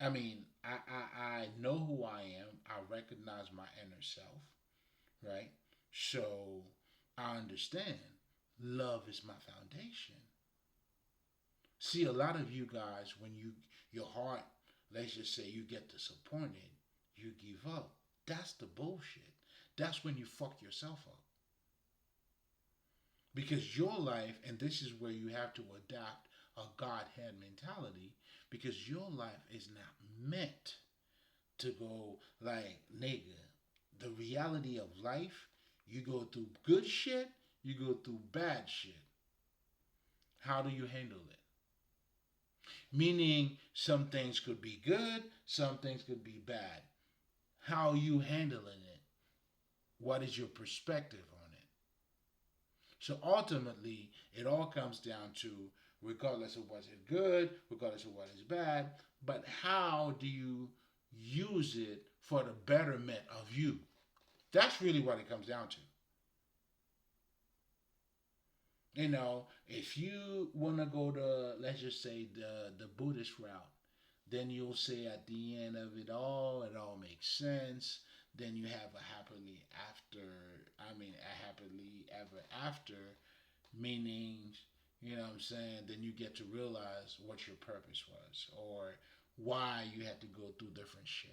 I mean, I know who I am. I recognize my inner self, right? So I understand love is my foundation. See, a lot of you guys, when your heart, let's just say you get disappointed, you give up. That's the bullshit. That's when you fuck yourself up. Because your life, and this is where you have to adapt a Godhead mentality, because your life is not meant to go like, nigga, the reality of life, you go through good shit, you go through bad shit. How do you handle it? Meaning, some things could be good, some things could be bad. How are you handling it? What is your perspective on it? So ultimately, it all comes down to, regardless of what is good, regardless of what is bad, but how do you use it for the betterment of you? That's really what it comes down to. If you want to go to, let's just say, the Buddhist route, then you'll say at the end of it all makes sense. Then you have a happily after, I mean, a happily ever after, meaning, you know what I'm saying? Then you get to realize what your purpose was or why you had to go through different shit.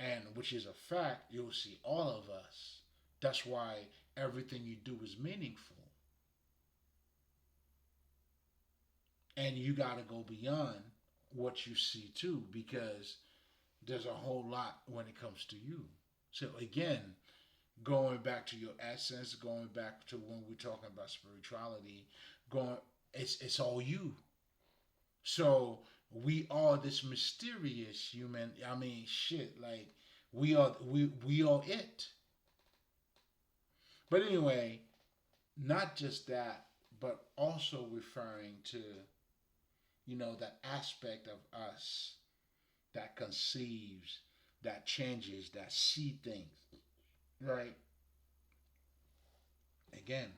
And which is a fact, you'll see all of us. That's why everything you do is meaningful. And you got to go beyond what you see too, because there's a whole lot when it comes to you. So again, going back to your essence, going back to when we're talking about spirituality, going it's all you. So we are this mysterious human. I mean, shit, like we are it. But anyway, not just that, but also referring to that aspect of us that conceives, that changes, that see things, right? Again,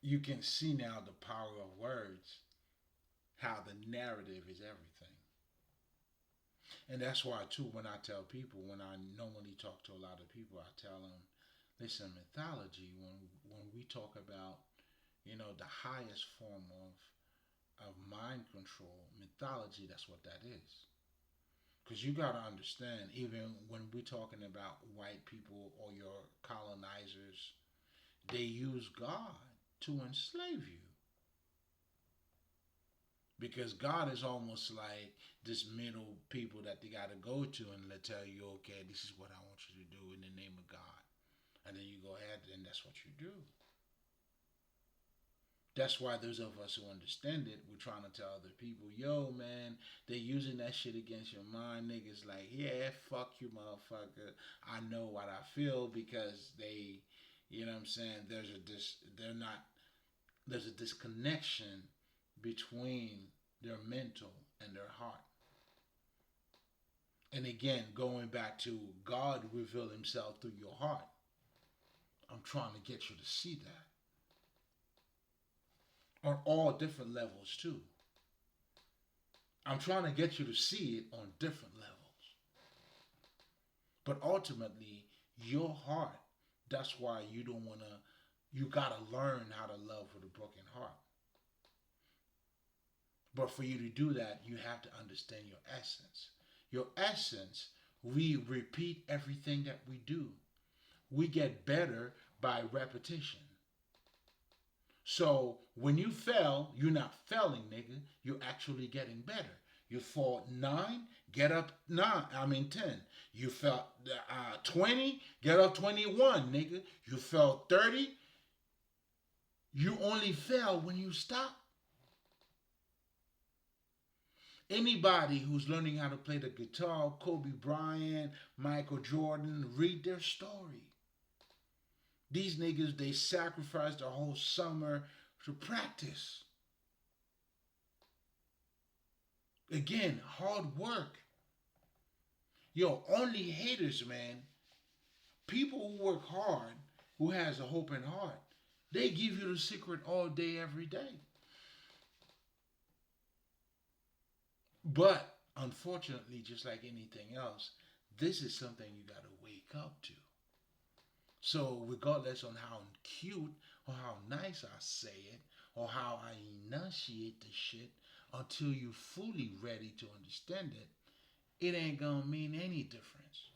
you can see now the power of words, how the narrative is everything. And that's why, too, when I tell people, when I normally talk to a lot of people, I tell them, listen, mythology, when we talk about, the highest form of mind control, mythology, that's what that is. Because you got to understand, even when we're talking about white people or your colonizers, they use God to enslave you. Because God is almost like this middle people that they got to go to and they tell you, okay, this is what I want you to do in the name of God. And then you go ahead and that's what you do. That's why those of us who understand it, we're trying to tell other people, yo, man, they're using that shit against your mind. Niggas like, yeah, fuck you, motherfucker. I know what I feel because they, what I'm saying? They're not, there's a disconnection between their mental and their heart. And again, going back to God reveal himself through your heart. I'm trying to get you to see that on all different levels too. I'm trying to get you to see it on different levels. But ultimately, your heart, that's why you don't want to, you got to learn how to love with a broken heart. But for you to do that, you have to understand your essence. Your essence, we repeat everything that we do. We get better by repetition. So when you fail, you're not failing, nigga. You're actually getting better. You fall 9, get up 9. I mean 10. You fell 20, get up 21, nigga. You fell 30. You only fail when you stop. Anybody who's learning how to play the guitar, Kobe Bryant, Michael Jordan, read their story. These niggas, they sacrificed their whole summer to practice. Again, hard work. Yo, only haters, man. People who work hard, who has a hope and heart, they give you the secret all day, every day. But unfortunately, just like anything else, this is something you got to wake up to. So regardless on how cute or how nice I say it or how I enunciate the shit, until you fully ready to understand it, it ain't gonna mean any difference.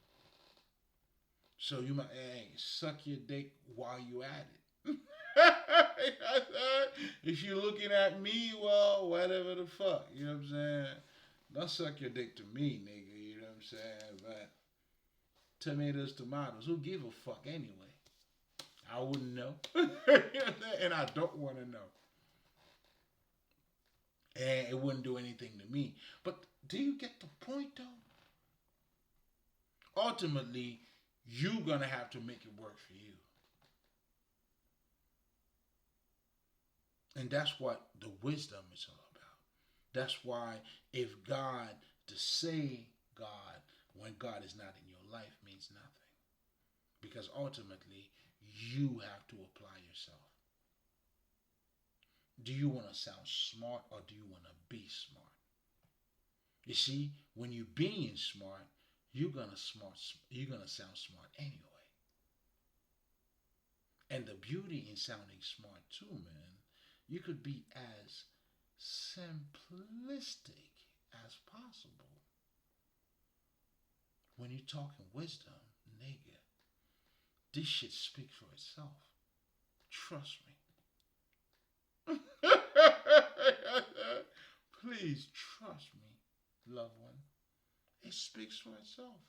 So you might suck your dick while you at it. If you're looking at me, well, whatever the fuck, you know what I'm saying? Don't suck your dick to me, nigga, you know what I'm saying? But tomatoes, tomatoes, who give a fuck anyway? I wouldn't know. And I don't want to know. And it wouldn't do anything to me. But do you get the point though? Ultimately, you're gonna have to make it work for you. And that's what the wisdom is all about. That's why if God, to say God when God is not in your life means nothing. Because ultimately, you have to apply yourself. Do you want to sound smart or do you want to be smart? You see, when you're being smart, you're gonna sound smart anyway. And the beauty in sounding smart too, man, you could be as simplistic as possible. When you're talking wisdom, nigga, this shit speaks for itself. Trust me. Please trust me, loved one. It speaks for itself.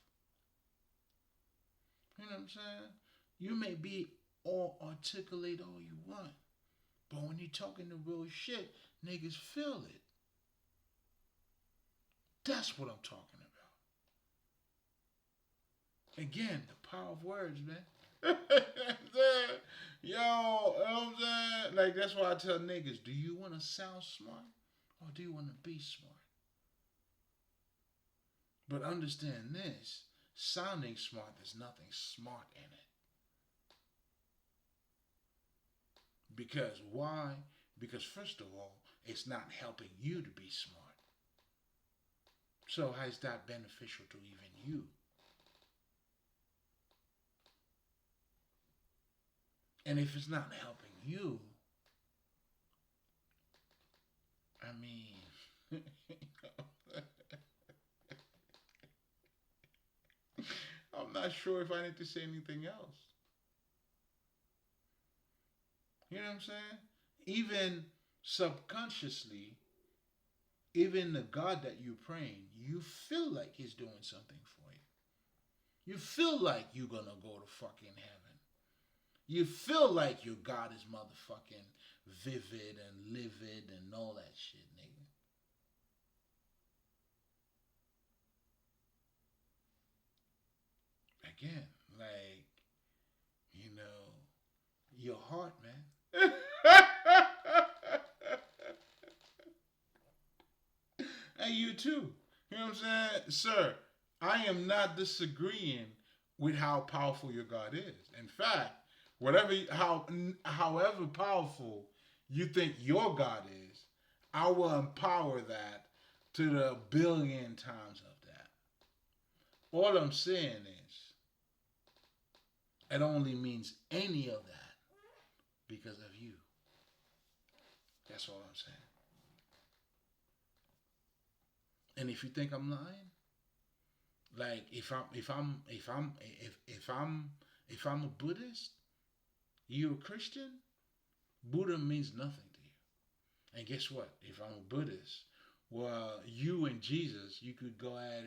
You know what I'm saying? You may be all articulate all you want, but when you're talking the real shit, niggas feel it. That's what I'm talking about. Again, the power of words, man. Yo, you know what I'm saying? Like, that's why I tell niggas, do you want to sound smart or do you want to be smart? But understand this. sounding smart, there's nothing smart in it. Because why? Because first of all, it's not helping you to be smart. So how is that beneficial to even you? And if it's not helping you, I mean, I'm not sure if I need to say anything else. You know what I'm saying? Even subconsciously, even the God that you're praying, you feel like He's doing something for you. You feel like you're gonna go to fucking heaven. You feel like your God is motherfucking vivid and livid and all that shit, nigga. Again, like, you know, your heart, man. And you too. You know what I'm saying? Sir, I am not disagreeing with how powerful your God is. In fact, however powerful you think your God is, I will empower that to the billion times of that. All I'm saying is it only means any of that because of you. That's all I'm saying. And if you think I'm lying, like if I'm a Buddhist, you a Christian, Buddha means nothing to you. And guess what? If I'm a Buddhist, well, you and Jesus, you could go ahead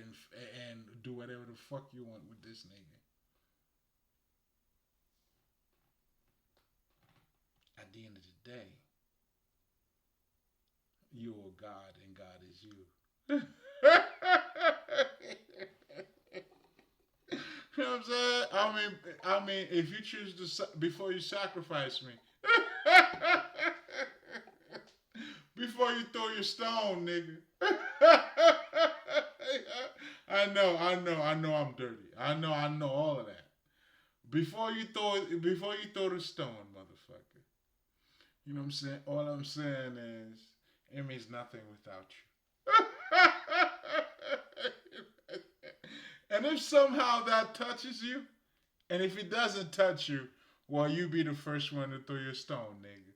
and do whatever the fuck you want with this nigga. At the end of the day, you're God and God is you. You know what I'm saying? I mean, if you choose to before you sacrifice me, before you throw your stone, nigga. I know, I'm dirty. I know all of that. Before you throw the stone, motherfucker. You know what I'm saying? All I'm saying is, it means nothing without you. And if somehow that touches you, and if it doesn't touch you, well, you be the first one to throw your stone, nigga.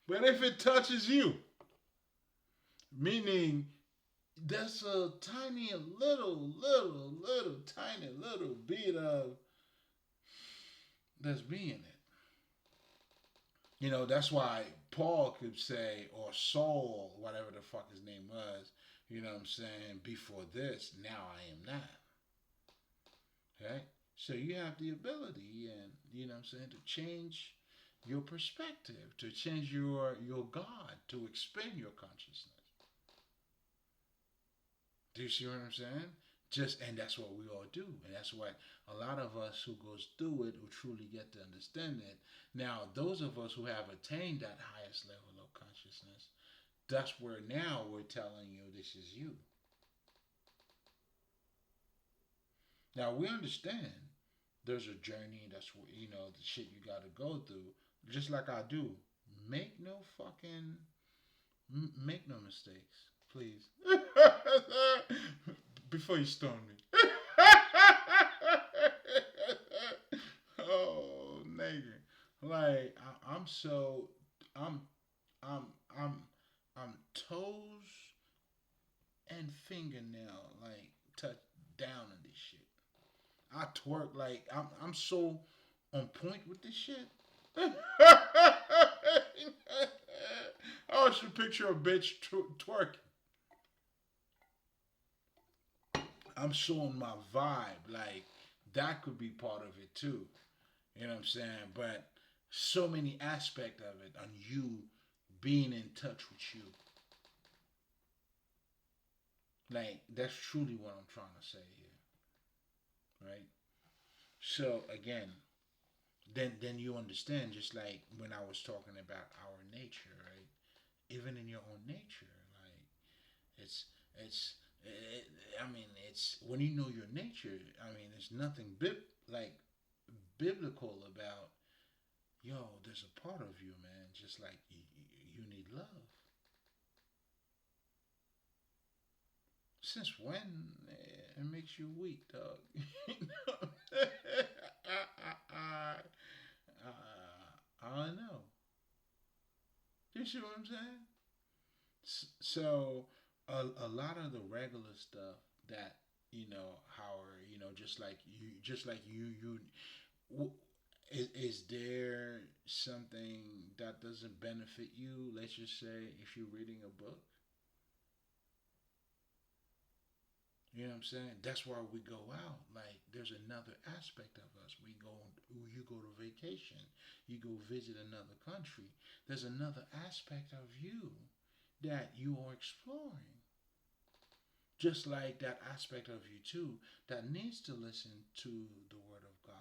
But if it touches you, meaning there's a tiny little tiny little bit of that's being it. You know, that's why Paul could say, or Saul, whatever the fuck his name was, you know what I'm saying, before this, now I am not. Okay? So you have the ability, and, you know what I'm saying, to change your perspective, to change your God, to expand your consciousness. Do you see what I'm saying? And that's what we all do, and that's what a lot of us who goes through it will truly get to understand it. Now, those of us who have attained that highest level of consciousness, that's where now we're telling you this is you. Now we understand there's a journey. That's what the shit you got to go through. Just like I do. Make no fucking make no mistakes, please. Before you stone me. Oh, nigga. Like I'm so I'm I'm I'm I'm toes and fingernail like touch down in this shit. I twerk like I'm so on point with this shit. I should picture a bitch twerking. I'm showing my vibe. Like that could be part of it too. You know what I'm saying? But so many aspect of it on you being in touch with you. Like that's truly what I'm trying to say here, right? So again, then you understand. Just like when I was talking about our nature, right? Even in your own nature, like it's It's it, I mean, it's when you know your nature. I mean, there's nothing like biblical about yo. There's a part of you, man. Just like you need love. Since when it makes you weak, dog? I, I don't know. You see what I'm saying? So a lot of the regular stuff that Howard, just like is there something that doesn't benefit you? Let's just say if you're reading a book, you know what I'm saying? That's why we go out. Like there's another aspect of us. You go to vacation, you go visit another country. There's another aspect of you that you are exploring. Just like that aspect of you too that needs to listen to the word of God.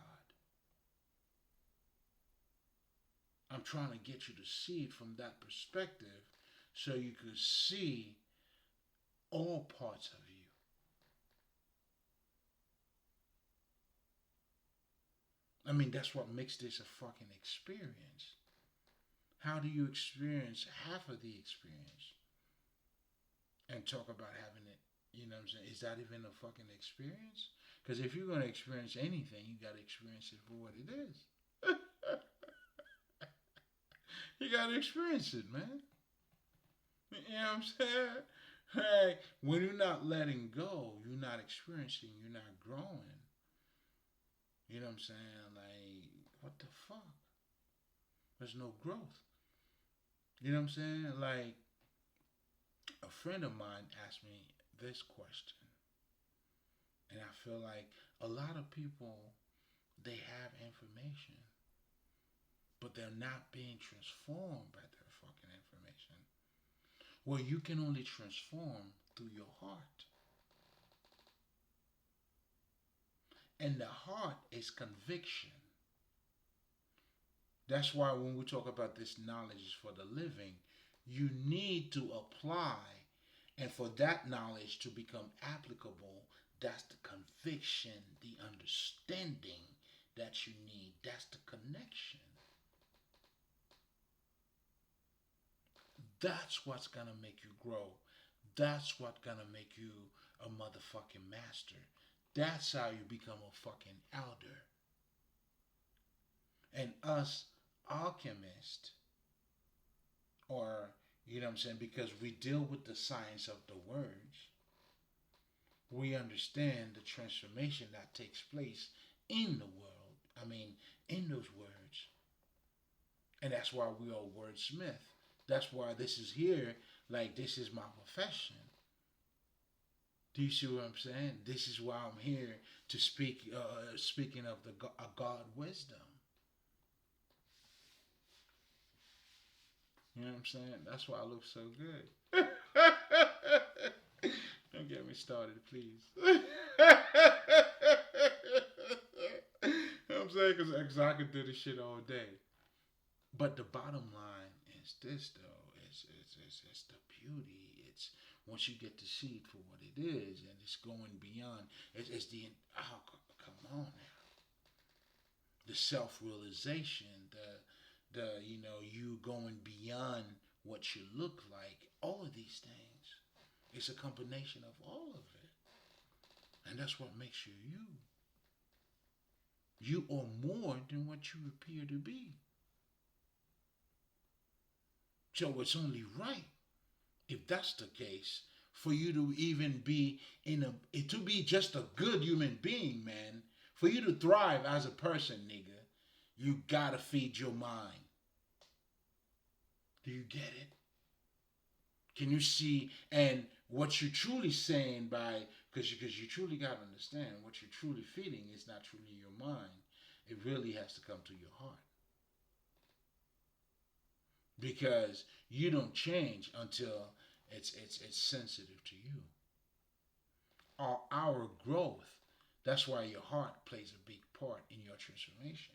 I'm trying to get you to see it from that perspective so you could see all parts of you. I mean, that's what makes this a fucking experience. How do you experience half of the experience and talk about having it? You know what I'm saying? Is that even a fucking experience? Because if you're going to experience anything, you got to experience it for what it is. You got to experience it, man. You know what I'm saying? Hey, when you're not letting go, you're not experiencing, you're not growing. You know what I'm saying? Like, what the fuck? There's no growth. You know what I'm saying? Like, a friend of mine asked me this question, and I feel like a lot of people, they have information, but they're not being transformed by their fucking information. Well, you can only transform through your heart. And the heart is conviction. That's why when we talk about this knowledge is for the living, you need to apply. And for that knowledge to become applicable, that's the conviction, the understanding that you need. That's the connection. That's what's gonna make you grow. That's what's gonna make you a motherfucking master. That's how you become a fucking elder. And us alchemists, or you know what I'm saying, because we deal with the science of the words, we understand the transformation that takes place in the world. I mean, in those words. And that's why we are wordsmith. That's why this is here, like this is my profession. Do you see what I'm saying? This is why I'm here to speak, speaking of the God wisdom. You know what I'm saying? That's why I look so good. Don't get me started, please. You know what I'm saying? Because I could do this shit all day. But the bottom line is this, though. It's the beauty. It's once you get to see it for what it is, and it's going beyond. It's the oh come on now. The self realization, you going beyond what you look like. All of these things. It's a combination of all of it, and that's what makes you you. You are more than what you appear to be. So it's only right, if that's the case, for you to even be to be just a good human being, man. For you to thrive as a person, nigga, you gotta feed your mind. Do you get it? Can you see? And what you're truly saying by, because you truly gotta understand, what you're truly feeding is not truly your mind. It really has to come to your heart, because you don't change until it's sensitive to you. Our growth. That's why your heart plays a big part in your transformation.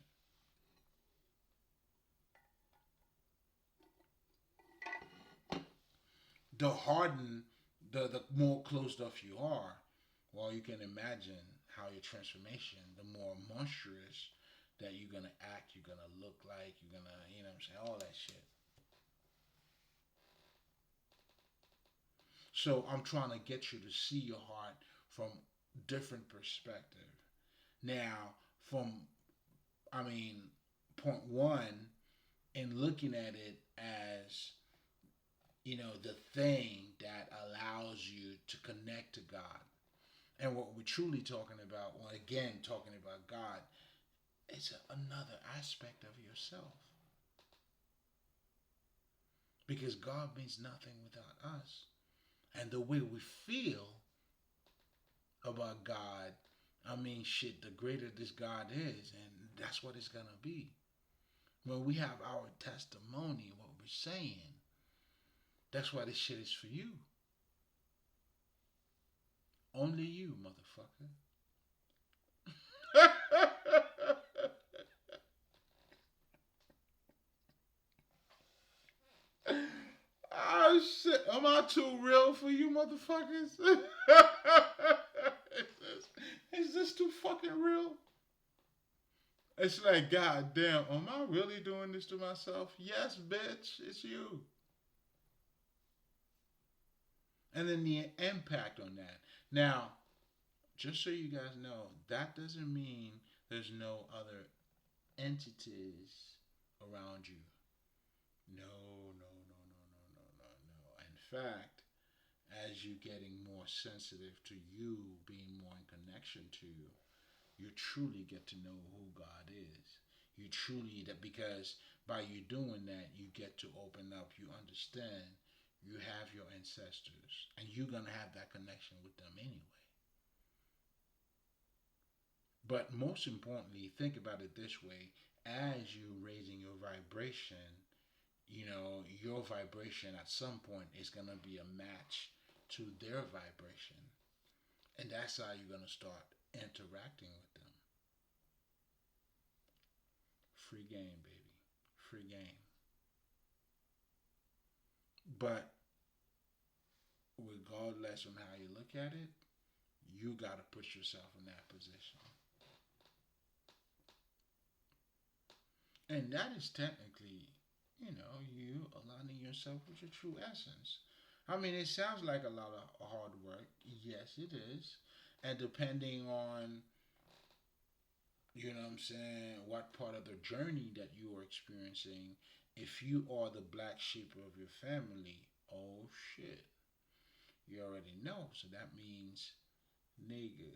The hardened, The more closed off you are, well, you can imagine how your transformation, the more monstrous that you're gonna act, you're gonna look like, you're gonna, you know what I'm saying, all that shit. So I'm trying to get you to see your heart from different perspective. Now, from I mean, point one, in looking at it as the thing that allows you to connect to God. And what we're truly talking about, well, again, talking about God, is another aspect of yourself. Because God means nothing without us. And the way we feel about God, I mean, shit, the greater this God is, and that's what it's going to be. When we have our testimony, what we're saying, that's why this shit is for you. Only you, motherfucker. Oh shit, am I too real for you motherfuckers? Is this too fucking real? It's like, god damn, am I really doing this to myself? Yes, bitch, it's you. And then the impact on that. Now, just so you guys know, that doesn't mean there's no other entities around you. No, no, no, no, no, no, no, no. In fact, as you getting more sensitive to you being more in connection to you truly get to know who God is. You truly that because by you doing that you get to open up, you understand you have your ancestors and you're gonna have that connection with them anyway. But most importantly, think about it this way: as you raising your vibration, your vibration at some point is gonna be a match to their vibration. And that's how you're gonna start interacting with them. Free game, baby. Free game. But regardless on how you look at it, you gotta put yourself in that position. And that is technically, you aligning yourself with your true essence. I mean, it sounds like a lot of hard work. Yes, it is. And depending on, what I'm saying, what part of the journey that you are experiencing, if you are the black sheep of your family, oh shit, you already know. So that means, nigga,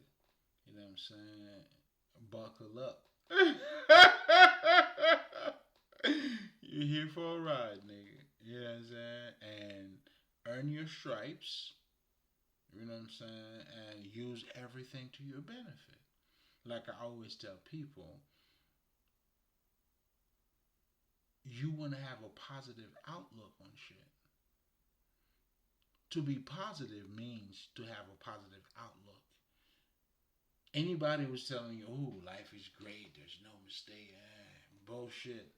you know what I'm saying? Buckle up. You're here for a ride, nigga. You know what I'm saying? And earn your stripes. You know what I'm saying? And use everything to your benefit. Like I always tell people, you want to have a positive outlook on shit. To be positive means to have a positive outlook. Anybody was telling you, "Oh, life is great. There's no mistake." Bullshit.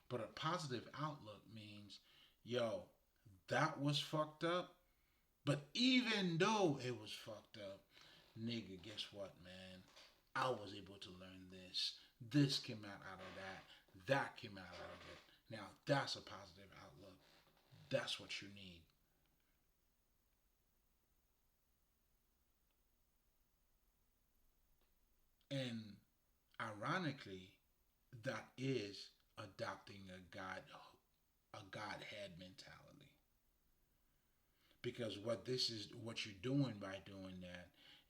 But a positive outlook means, yo, that was fucked up. But even though it was fucked up, nigga, guess what, man? I was able to learn this. This came out of that. That came out of it. Now, that's a positive outlook. That's what you need. And ironically, that is adopting a godhead mentality. Because what you're doing by doing that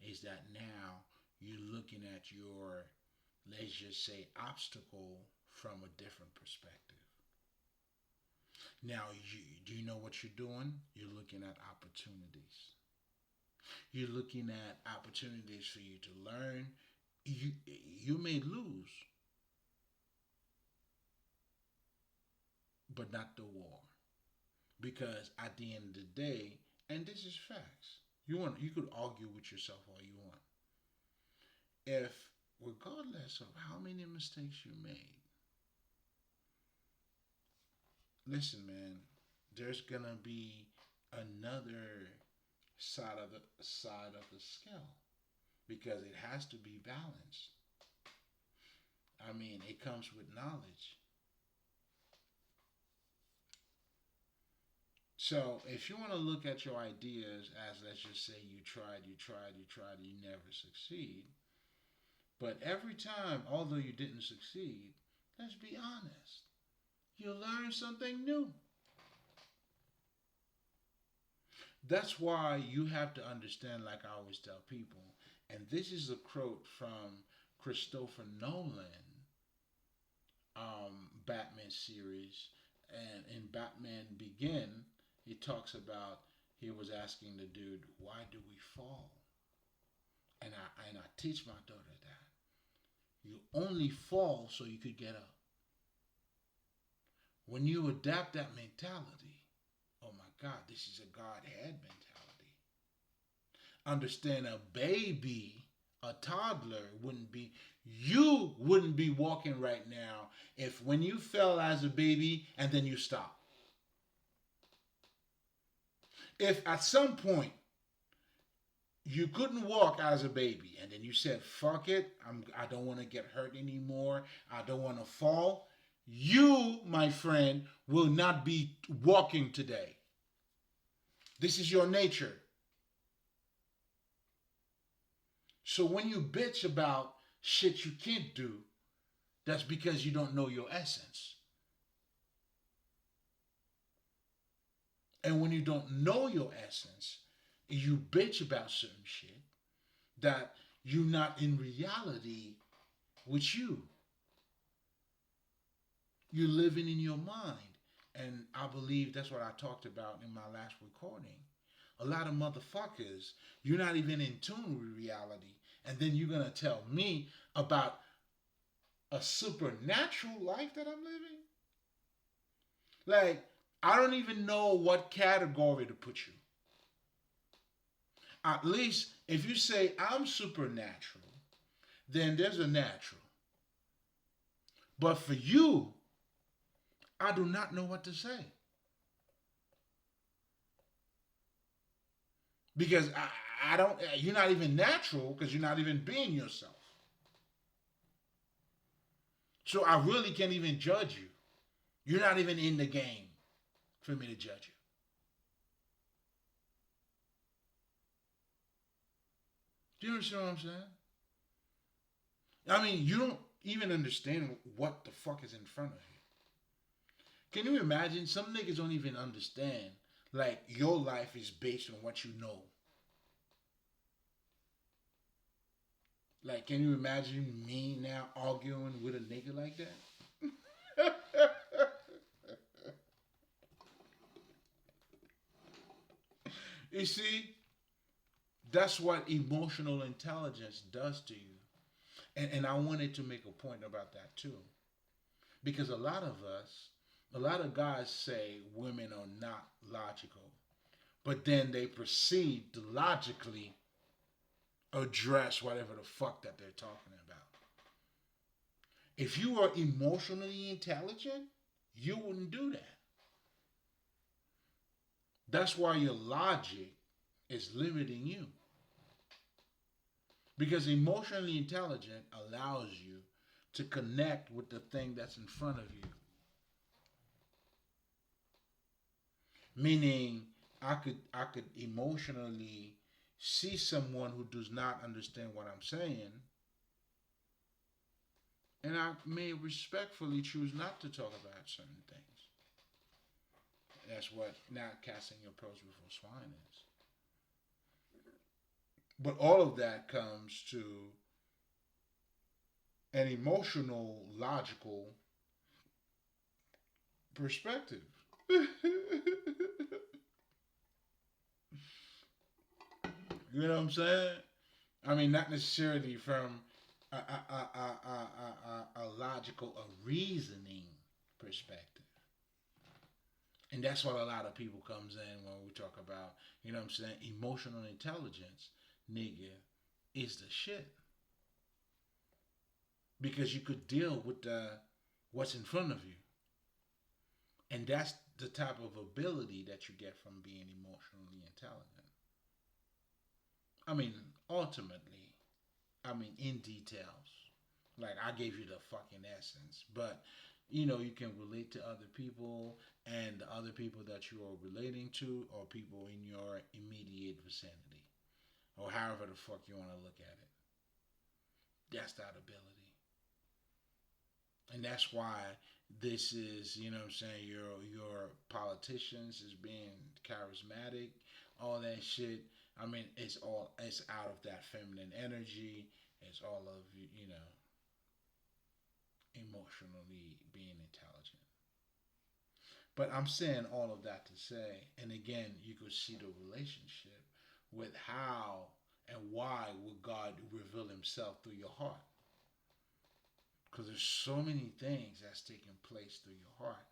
is that now you're looking at your, let's just say, obstacle from a different perspective. Now, do you know what you're doing? You're looking at opportunities. You're looking at opportunities for you to learn. You may lose, but not the war. Because at the end of the day, and this is facts, you could argue with yourself all you want. If regardless of how many mistakes you made, listen, man, there's gonna be another side of the scale because it has to be balanced. I mean, it comes with knowledge. So if you want to look at your ideas as, let's just say, you tried, you never succeed. But every time, although you didn't succeed, let's be honest, you learn something new. That's why you have to understand, like I always tell people, and this is a quote from Christopher Nolan, Batman series, and in Batman Begin, he talks about he was asking the dude, "Why do we fall?" And I teach my daughter that you only fall so you could get up. When you adapt that mentality, oh my God, this is a Godhead mentality. Understand a baby, a toddler you wouldn't be walking right now if when you fell as a baby and then you stop. If at some point you couldn't walk as a baby and then you said, fuck it, I don't want to get hurt anymore, I don't want to fall, you, my friend, will not be walking today. This is your nature. So when you bitch about shit you can't do, that's because you don't know your essence. And when you don't know your essence, you bitch about certain shit that you're not in reality with you. You're living in your mind. And I believe that's what I talked about in my last recording. A lot of motherfuckers, you're not even in tune with reality. And then you're going to tell me about a supernatural life that I'm living? Like, I don't even know what category to put you. At least if you say I'm supernatural, then there's a natural. But for you, I do not know what to say. Because I don't, you're not even natural because you're not even being yourself. So I really can't even judge you. You're not even in the game for me to judge you. Do you understand what I'm saying? I mean, you don't even understand what the fuck is in front of you. Can you imagine? Some niggas don't even understand. Like, your life is based on what you know. Like, can you imagine me now arguing with a nigga like that? You see, that's what emotional intelligence does to you. And I wanted to make a point about that too. Because a lot of us, a lot of guys say women are not logical, but then they proceed to logically address whatever the fuck that they're talking about. If you are emotionally intelligent, you wouldn't do that. That's why your logic is limiting you. Because emotionally intelligent allows you to connect with the thing that's in front of you. Meaning, I could emotionally see someone who does not understand what I'm saying, and I may respectfully choose not to talk about certain things. That's what not casting your pearls before swine is. But all of that comes to an emotional, logical perspective. You know what I'm saying? I mean, not necessarily from a logical, a reasoning perspective. And that's what a lot of people comes in when we talk about, you know what I'm saying, emotional intelligence, nigga, is the shit. Because you could deal with what's in front of you. And the type of ability that you get from being emotionally intelligent. I mean, ultimately, I mean, in details. Like, I gave you the fucking essence. But, you can relate to other people, and the other people that you are relating to are people in your immediate vicinity. Or however the fuck you want to look at it. That's that ability. And that's why this is, what I'm saying, your politicians is being charismatic, all that shit. I mean, it's out of that feminine energy. It's all of emotionally being intelligent. But I'm saying all of that to say, and again, you could see the relationship with how and why would God reveal Himself through your heart? Because there's so many things that's taking place through your heart,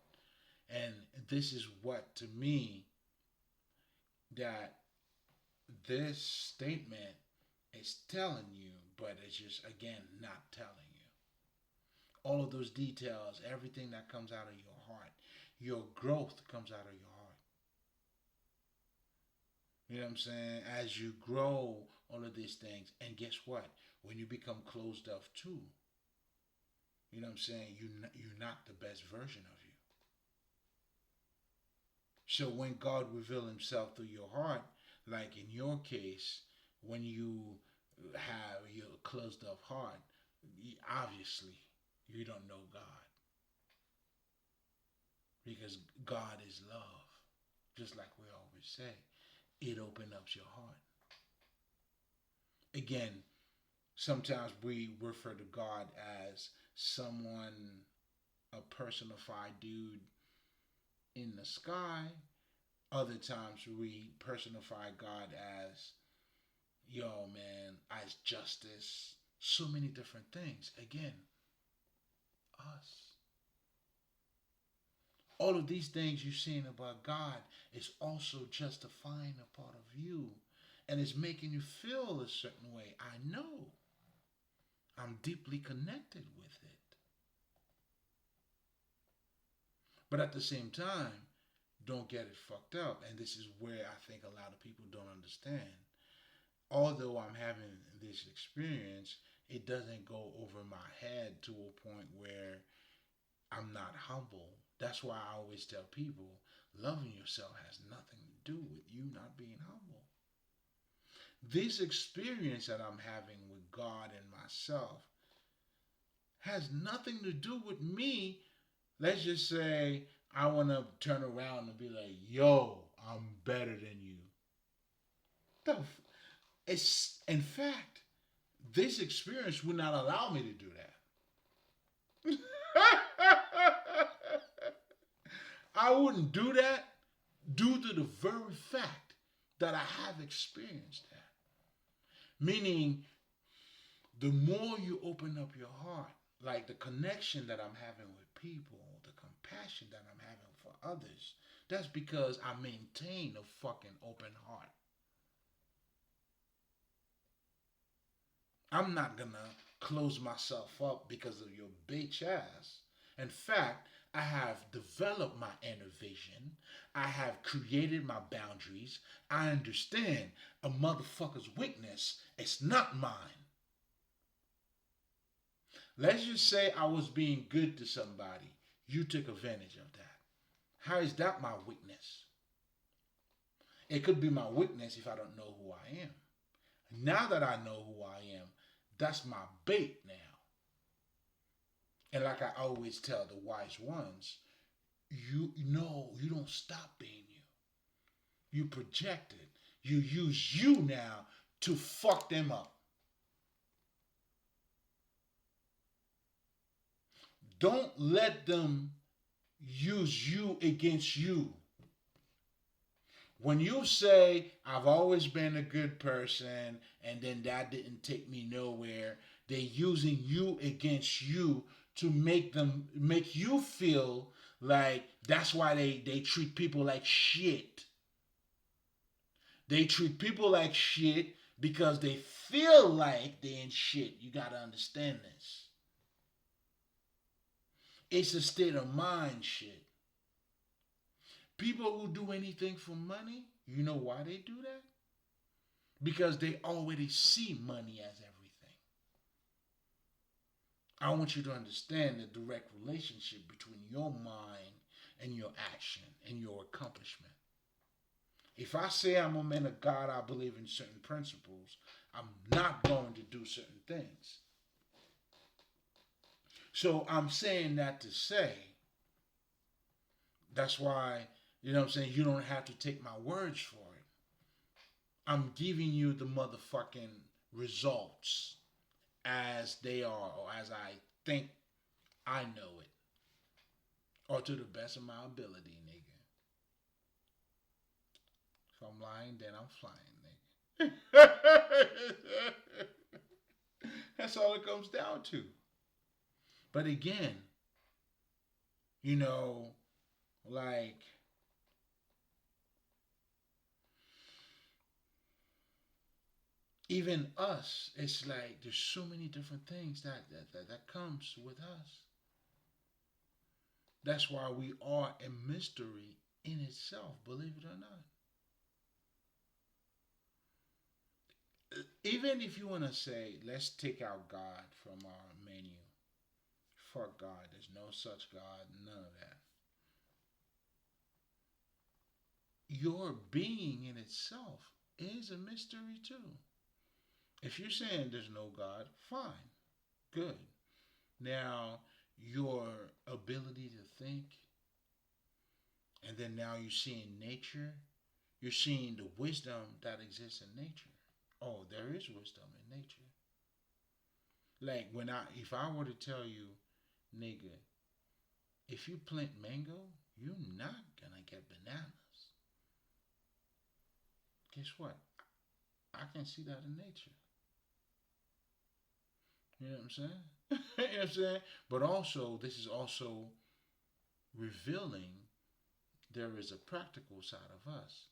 and this is what to me that this statement is telling you, but it's just again not telling you all of those details, everything that comes out of your heart. Your growth comes out of your heart. You know what I'm saying? As you grow, all of these things, and guess what? When you become closed off too, you know what I'm saying? You're not the best version of you. So when God reveals Himself through your heart, like in your case, when you have your closed off heart, obviously you don't know God because God is love. Just like we always say, it opens up your heart. Again, sometimes we refer to God as someone, a personified dude in the sky. Other times we personify God as, yo, man, as justice. So many different things. Again, us. All of these things you're saying about God is also justifying a part of you. And it's making you feel a certain way. I know. I'm deeply connected with it. But at the same time, don't get it fucked up. And this is where I think a lot of people don't understand. Although I'm having this experience, it doesn't go over my head to a point where I'm not humble. That's why I always tell people loving yourself has nothing to do with you not being humble. This experience that I'm having with God and myself has nothing to do with me. Let's just say I want to turn around and be like, yo, I'm better than you. It's, in fact, this experience would not allow me to do that. I wouldn't do that due to the very fact that I have experienced that. Meaning, the more you open up your heart, like the connection that I'm having with people, the compassion that I'm having for others, that's because I maintain a fucking open heart. I'm not gonna close myself up because of your bitch ass. In fact, I have developed my inner vision. I have created my boundaries. I understand a motherfucker's weakness is not mine. Let's just say I was being good to somebody. You took advantage of that. How is that my weakness? It could be my weakness if I don't know who I am. Now that I know who I am, that's my bait now. And like I always tell the wise ones, you know you don't stop being you. You project it. You use you now to fuck them up. Don't let them use you against you. When you say, I've always been a good person, and then that didn't take me nowhere, they're using you against you to make you feel like that's why they treat people like shit. They treat people like shit because they feel like they're in shit. You gotta understand this. It's a state of mind shit. People who do anything for money, you know why they do that? Because they already see money as everything. I want you to understand the direct relationship between your mind and your action and your accomplishment. If I say I'm a man of God, I believe in certain principles, I'm not going to do certain things. So I'm saying that to say, that's why, you know what I'm saying, you don't have to take my words for it. I'm giving you the motherfucking results as they are or as I think I know it. Or to the best of my ability, nigga. If I'm lying, then I'm flying, nigga. That's all it comes down to. But again, you know, like even us, it's like there's so many different things that comes with us. That's why we are a mystery in itself, believe it or not. Even if you want to say, let's take out God from our menu. Fuck God, there's no such God, none of that. Your being in itself is a mystery too. If you're saying there's no God, fine, good. Now, your ability to think, and then now you're seeing nature, you're seeing the wisdom that exists in nature. Oh, there is wisdom in nature. Like if I were to tell you, nigga, if you plant mango, you're not gonna get bananas. Guess what? I can see that in nature. You know what I'm saying? You know what I'm saying? But also, this is also revealing there is a practical side of us.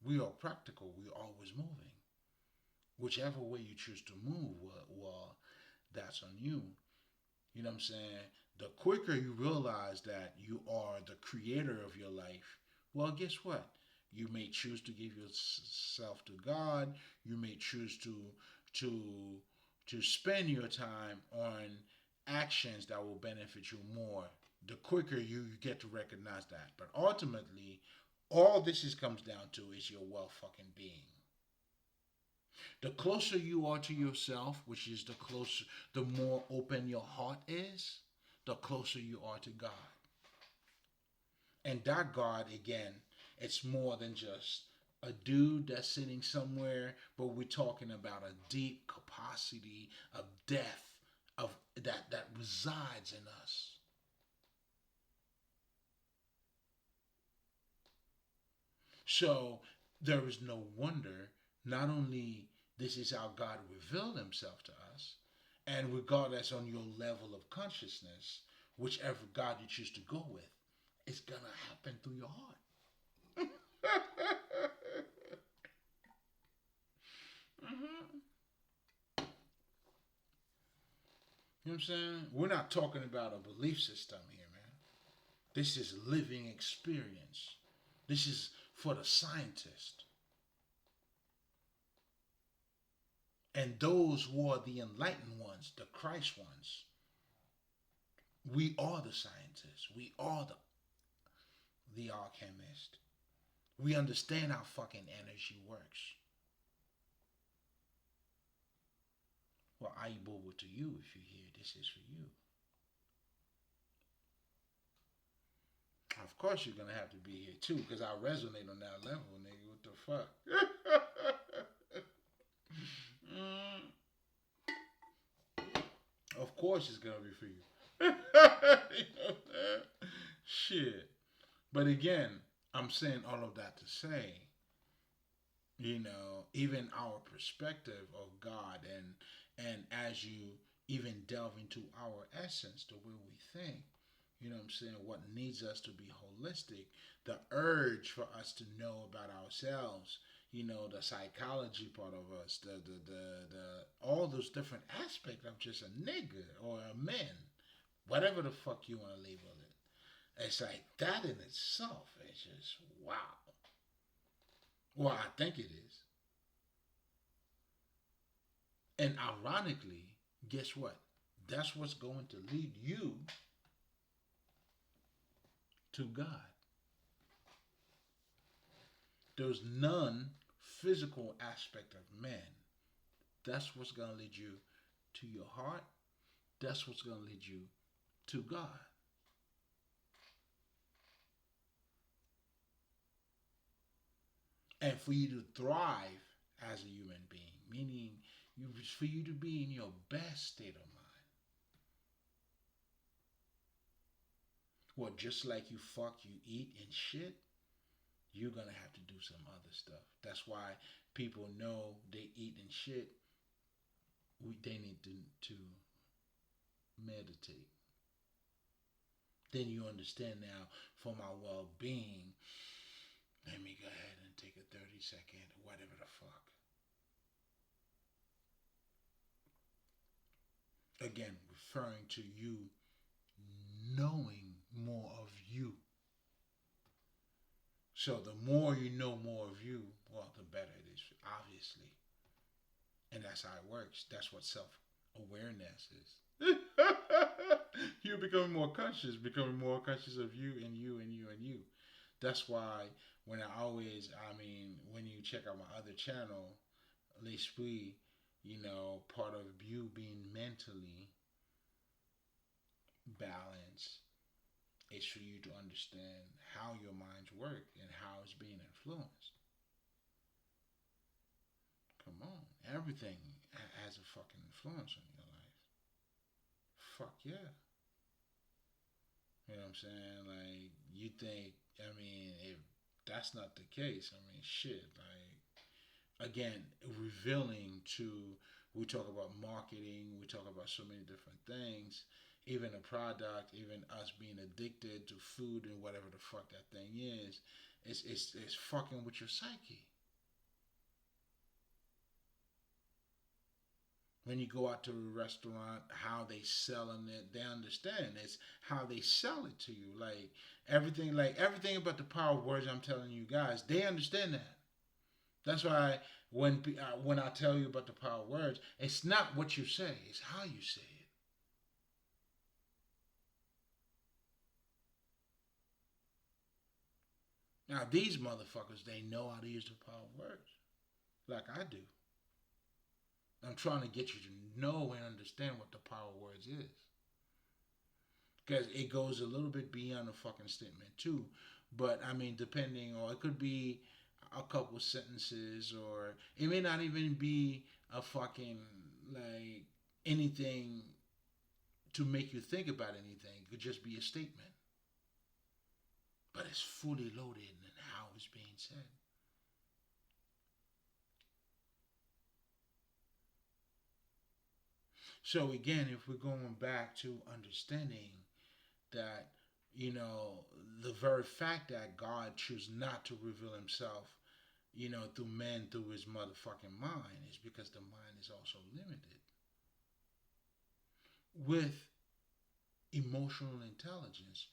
We are practical. We're always moving. Whichever way you choose to move, well, that's on you. You know what I'm saying? The quicker you realize that you are the creator of your life, well, guess what? You may choose to give yourself to God. You may choose to to spend your time on actions that will benefit you more. The quicker you get to recognize that. But ultimately, all this comes down to is your well fucking being. The closer you are to yourself, which is the more open your heart is, the closer you are to God. And that God, again, it's more than just a dude that's sitting somewhere, but we're talking about a deep capacity of depth of that resides in us. So there is no wonder, not only this is how God revealed himself to us, and regardless on your level of consciousness, whichever God you choose to go with, it's gonna happen through your heart. Mm-hmm. You know what I'm saying? We're not talking about a belief system here, man. This is living experience. This is for the scientist. And those who are the enlightened ones, the Christ ones, we are the scientists. We are the alchemist. We understand how fucking energy works. Well, I boo to you if you hear this is for you. Of course you're gonna have to be here too, because I resonate on that level, nigga. What the fuck? Mm, of course it's gonna be for you. You know shit. But again, I'm saying all of that to say, even our perspective of God and as you even delve into our essence, the way we think, you know what I'm saying, what needs us to be holistic, the urge for us to know about ourselves, the psychology part of us, the all those different aspects of just a nigga or a man, whatever the fuck you want to label it. It's like that in itself is just wow. Well, I think it is. And ironically, guess what? That's what's going to lead you to God. There's none physical aspect of man. That's what's going to lead you to your heart. That's what's going to lead you to God. And for you to thrive as a human being, meaning for you to be in your best state of mind. Well, just like you fuck, you eat and shit, you're gonna have to do some other stuff. That's why people know they eat and shit. They need to meditate. Then you understand now for my well being, let me go ahead and take a 30-second, whatever the fuck. Again, referring to you knowing more of you. So the more you know more of you, well, the better it is, obviously. And that's how it works. That's what self awareness is. You're becoming more conscious of you and you and you and you. That's why when you check out my other channel, Lespri, part of you being mentally balanced is for you to understand how your minds work and how it's being influenced. Come on, everything has a fucking influence on your life. Fuck yeah. You know what I'm saying? Like, you think, if that's not the case, shit, like, again, revealing to, we talk about marketing, we talk about so many different things, even a product, even us being addicted to food and whatever the fuck that thing is, it's fucking with your psyche. When you go out to a restaurant, how they selling it, they understand it's how they sell it to you. Like everything about the power of words I'm telling you guys, they understand that. That's why when I tell you about the power of words, it's not what you say, it's how you say it. Now these motherfuckers, they know how to use the power of words, like I do. I'm trying to get you to know and understand what the power of words is. Because it goes a little bit beyond a fucking statement too. But depending, or it could be a couple sentences, or it may not even be a fucking like anything to make you think about anything. It could just be a statement, but it's fully loaded in how it's being said. So again, if we're going back to understanding that, you know, the very fact that God chose not to reveal himself, through man, through his motherfucking mind, is because the mind is also limited. With emotional intelligence,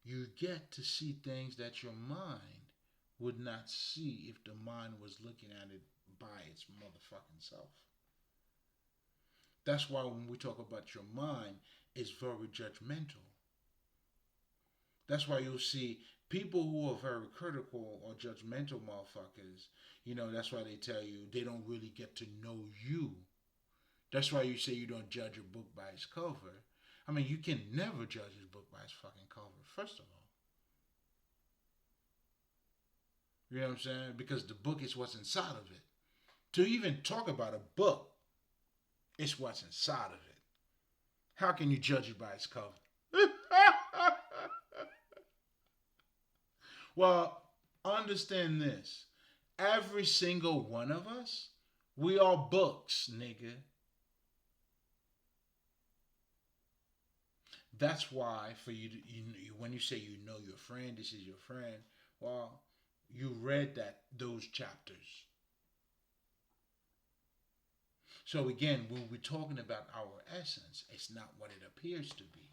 you get to see things that your mind would not see if the mind was looking at it by its motherfucking self. That's why when we talk about your mind, it's very judgmental. That's why you'll see people who are very critical or judgmental motherfuckers, that's why they tell you they don't really get to know you. That's why you say you don't judge a book by its cover. You can never judge a book by its fucking cover, first of all. You know what I'm saying? Because the book is what's inside of it. To even talk about a book, it's what's inside of it. How can you judge it by its cover? Well, understand this. Every single one of us, we are books, nigga. That's why for when you say you know your friend, this is your friend. Well, you read those chapters. So again, when we're talking about our essence, it's not what it appears to be.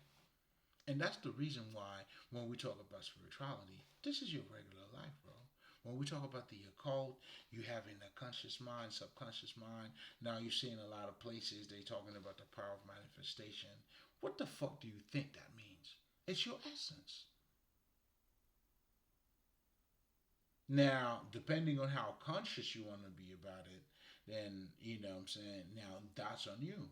And that's the reason why when we talk about spirituality, this is your regular life, bro. When we talk about the occult, you having a conscious mind, subconscious mind. Now you're seeing a lot of places they talking about the power of manifestation. What the fuck do you think that means? It's your essence. Now, depending on how conscious you want to be about it, then you know what I'm saying. Now that's on you.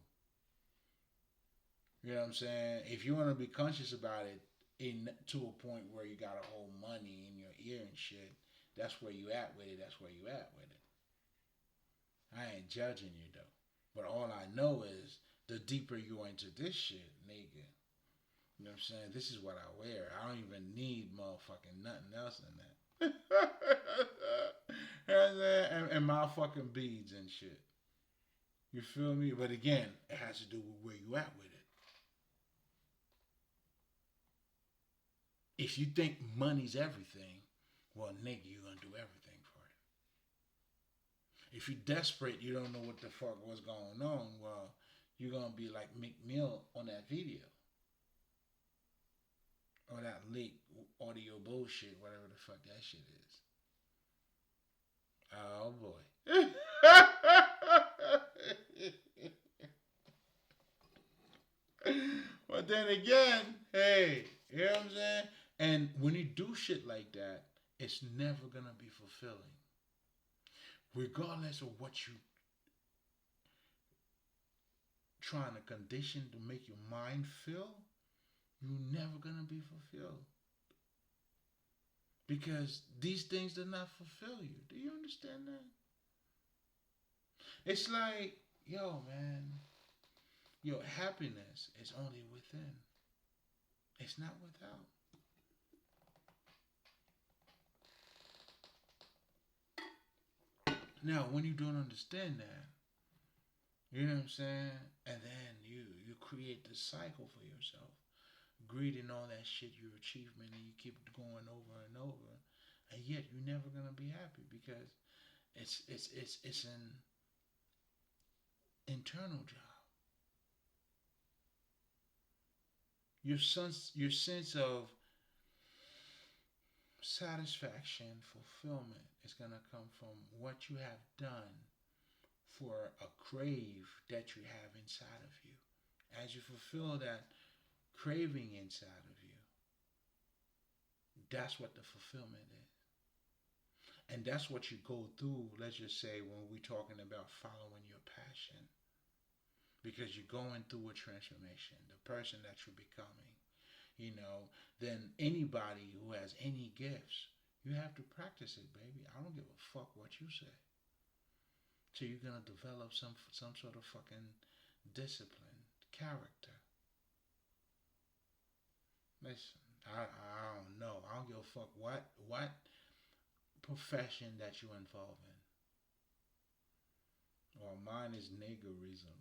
You know what I'm saying? If you want to be conscious about it in to a point where you gotta hold money in your ear and shit, that's where you at with it. That's where you at with it. I ain't judging you though. But all I know is the deeper you into this shit, nigga. You know what I'm saying? This is what I wear. I don't even need motherfucking nothing else than that. You know what I'm saying? And my fucking beads and shit. You feel me? But again, it has to do with where you at with it. If you think money's everything, well, nigga, you're gonna do everything for it. If you're desperate, you don't know what the fuck was going on, well, you're gonna be like Meek Mill on that video. Or that leak audio bullshit, whatever the fuck that shit is. Oh boy. But then again, hey, you know what I'm saying? And when you do shit like that, it's never gonna be fulfilling. Regardless of what you trying to condition to make your mind feel, you're never gonna be fulfilled. Because these things do not fulfill you. Do you understand that? It's like, yo, man, your happiness is only within. It's not without. Now, when you don't understand that, you know what I'm saying? And then you create this cycle for yourself. Greed and all that shit, your achievement, and you keep going over and over, and yet you're never gonna be happy because it's an internal job. Your sense of satisfaction, fulfillment is gonna come from what you have done for a crave that you have inside of you. As you fulfill that craving inside of you, that's what the fulfillment is. And that's what you go through, let's just say, when we're talking about following your passion. Because you're going through a transformation, the person that you're becoming, you know, then anybody who has any gifts, you have to practice it, baby. I don't give a fuck what you say. So you're gonna develop some sort of fucking discipline, character. Listen, I don't know. I don't give a fuck what profession that you involve in. Well, mine is niggerism.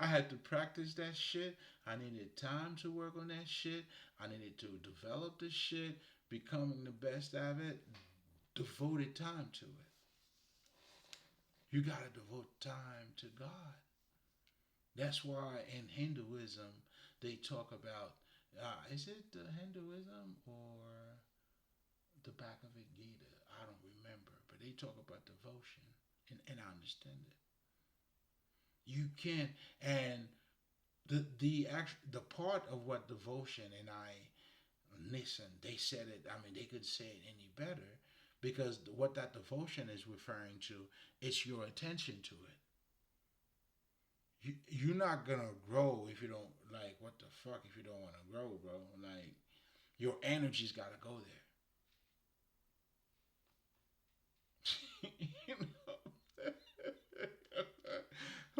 I had to practice that shit. I needed time to work on that shit. I needed to develop this shit, becoming the best of it, devoted time to it. You gotta devote time to God. That's why in Hinduism they talk about is it the Hinduism or the back of it Gita? I don't remember, but they talk about devotion, and I understand it. You can't, and the part of what devotion, and I listen. They said it. I mean, they could say it any better because what that devotion is referring to, it's your attention to it. You're not gonna grow if you don't like what the fuck if you don't want to grow, bro. Like your energy's gotta go there. You know?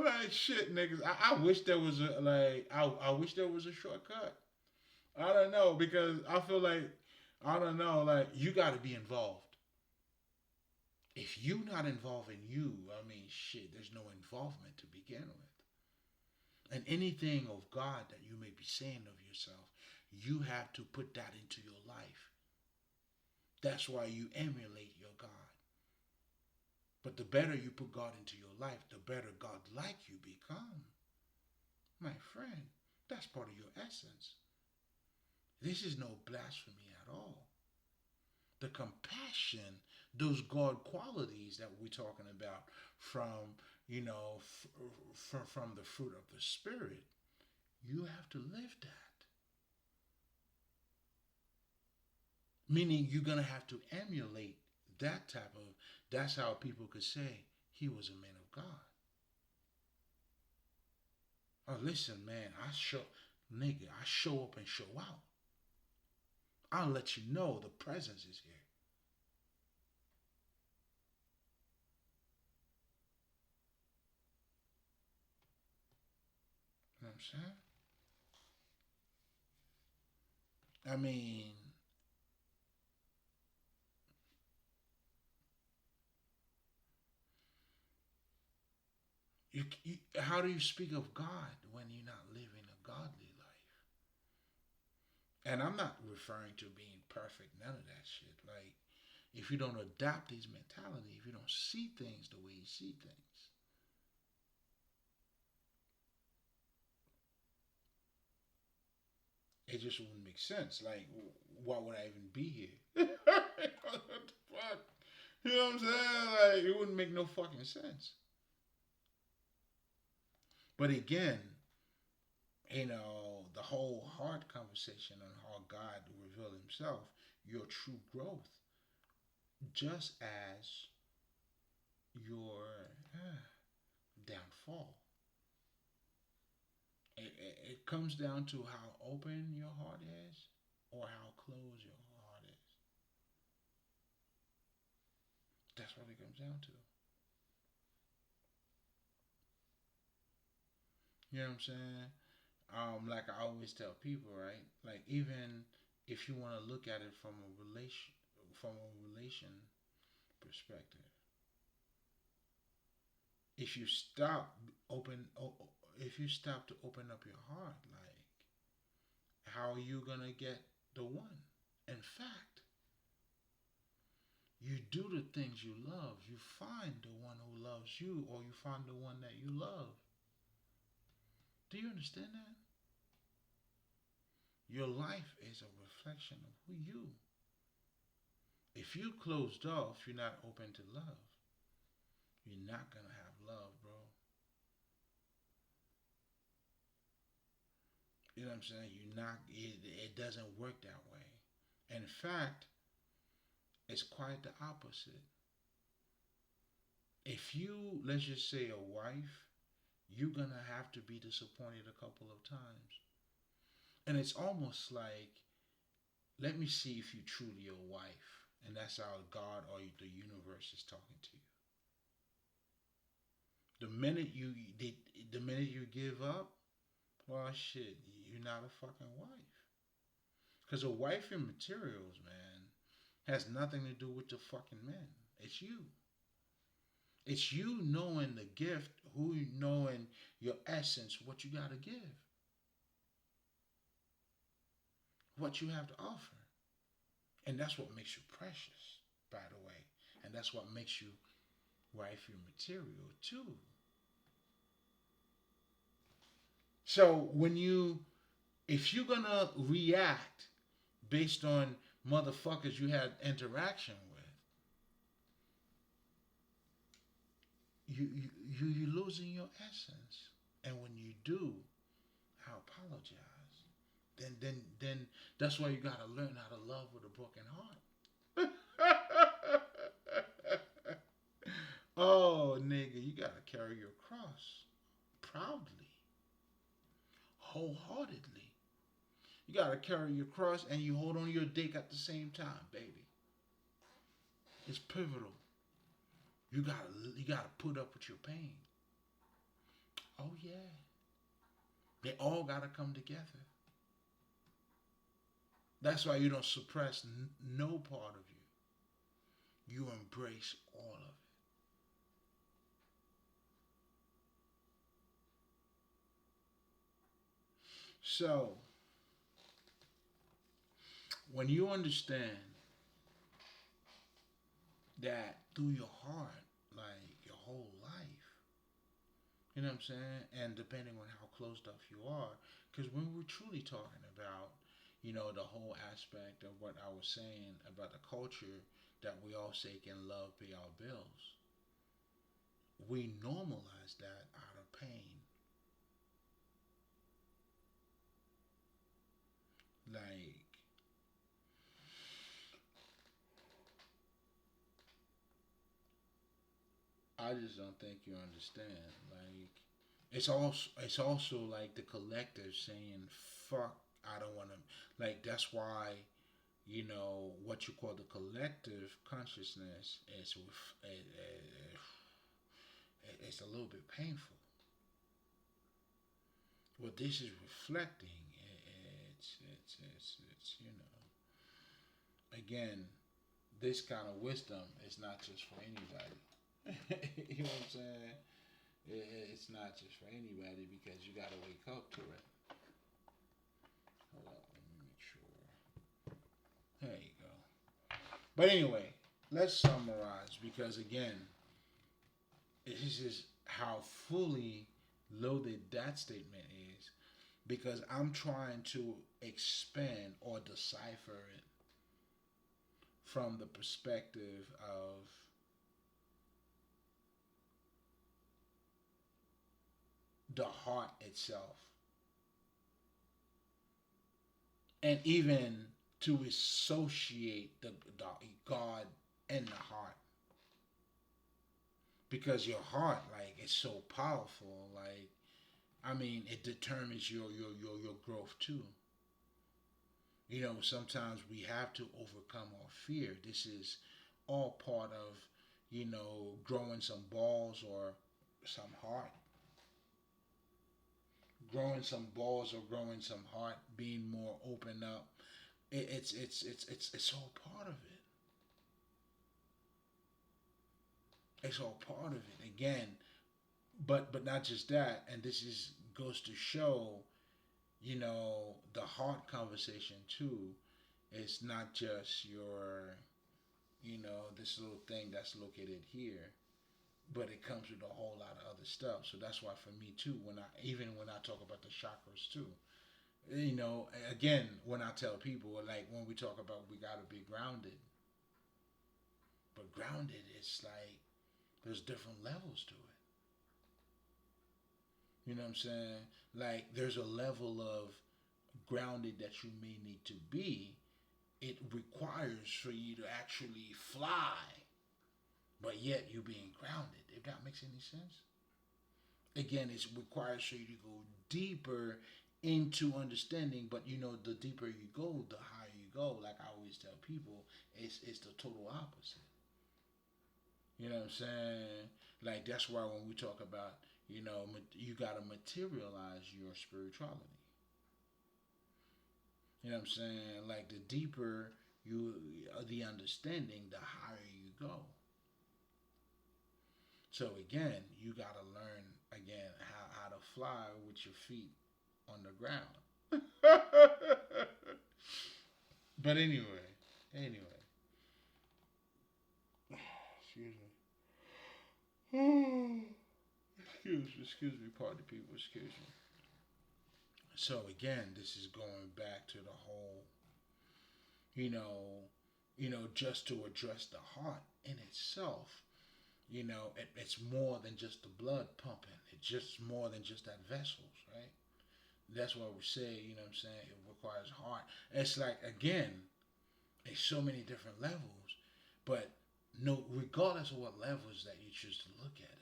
Like shit, niggas. I wish there was a I wish there was a shortcut. I don't know because I feel like I don't know like you got to be involved. If you not involving you, I mean shit. There's no involvement to begin with. And anything of God that you may be saying of yourself, you have to put that into your life. That's why you emulate your God. But the better you put God into your life, the better God like you become. My friend, that's part of your essence. This is no blasphemy at all. The compassion, those God qualities that we're talking about from, from the fruit of the Spirit, you have to live that. Meaning you're going to have to emulate that type of, that's how people could say he was a man of God. Oh, listen, man, I show up and show out. I'll let you know the presence is here. You know what I'm saying? I mean, how do you speak of God when you're not living a godly life? And I'm not referring to being perfect, none of that shit. Like, if you don't adopt his mentality, if you don't see things the way he see things, it just wouldn't make sense. Like, why would I even be here? What the fuck? You know what I'm saying? Like, it wouldn't make no fucking sense. But again, the whole heart conversation on how God revealed himself, your true growth, just as your downfall. It comes down to how open your heart is or how closed your heart is. That's what it comes down to. You know what I'm saying? Like I always tell people, right? Like even if you want to look at it from a relation perspective, if you stop open, if you stop to open up your heart, like how are you gonna get the one? In fact, you do the things you love, you find the one who loves you, or you find the one that you love. Do you understand that? Your life is a reflection of who you. If you closed off, you're not open to love. You're not gonna have love, bro. You know what I'm saying? You're not. It doesn't work that way. In fact, it's quite the opposite. If you, let's just say, a wife, you're gonna have to be disappointed a couple of times, and it's almost like, let me see if you truly a wife, and that's how God or the universe is talking to you. The minute you the minute you give up, well, shit, you're not a fucking wife. Because a wife in materials, man, has nothing to do with the fucking men. It's you. It's you knowing the gift, who you knowing your essence, what you gotta give, what you have to offer. And that's what makes you precious, by the way. And that's what makes you wife your material too. So if you're gonna react based on motherfuckers you had interaction with, you're losing your essence. And when you do, I apologize. Then that's why you gotta learn how to love with a broken heart. Oh, nigga, you gotta carry your cross proudly, wholeheartedly. You gotta carry your cross and you hold on to your dick at the same time, baby. It's pivotal. You gotta put up with your pain. Oh yeah, they all gotta come together. That's why you don't suppress no part of you. You embrace all of it. So when you understand that through your heart, like your whole life, You know what I'm saying? And depending on how closed off you are, because when we're truly talking about, the whole aspect of what I was saying about the culture that we all say can love pay our bills, we normalize that out of pain. Like, I just don't think you understand. Like, it's also like the collective saying, "Fuck, I don't want to." Like, that's why what you call the collective consciousness is it's a little bit painful. What this is reflecting, it's again, this kind of wisdom is not just for anybody. You know what I'm saying? It's not just for anybody because you got to wake up to it. Hold up, let me make sure. There you go. But anyway, let's summarize because again, this is how fully loaded that statement is because I'm trying to expand or decipher it from the perspective of the heart itself and even to associate the God and the heart because your heart like is so powerful like I mean it determines your growth too. Sometimes we have to overcome our fear. This is all part of growing some balls or some heart, growing some balls or growing some heart, being more open up. It's all part of it. It's all part of it. Again, but not just that. And this is goes to show, the heart conversation too. It's not just your, this little thing that's located here, but it comes with a whole lot of other stuff. So that's why for me too, when I talk about the chakras too, again, when I tell people like when we talk about we gotta be grounded, but grounded is like there's different levels to it. You know what I'm saying? Like there's a level of grounded that you may need to be. It requires for you to actually fly, but yet you being grounded. If that makes any sense. Again, it requires for you to go deeper into understanding, but the deeper you go, the higher you go. Like I always tell people, it's the total opposite. You know what I'm saying? Like that's why when we talk about, you gotta materialize your spirituality. You know what I'm saying? Like the deeper you the understanding, the higher you go. So again, you gotta learn again how to fly with your feet on the ground. But anyway, excuse me. Excuse me, pardon people, excuse me. So again, this is going back to the whole, you know, just to address the heart in itself. It's more than just the blood pumping. It's just more than just that vessels, right? That's why we say, what I'm saying, it requires heart. It's like again, it's so many different levels, but no, regardless of what levels that you choose to look at it,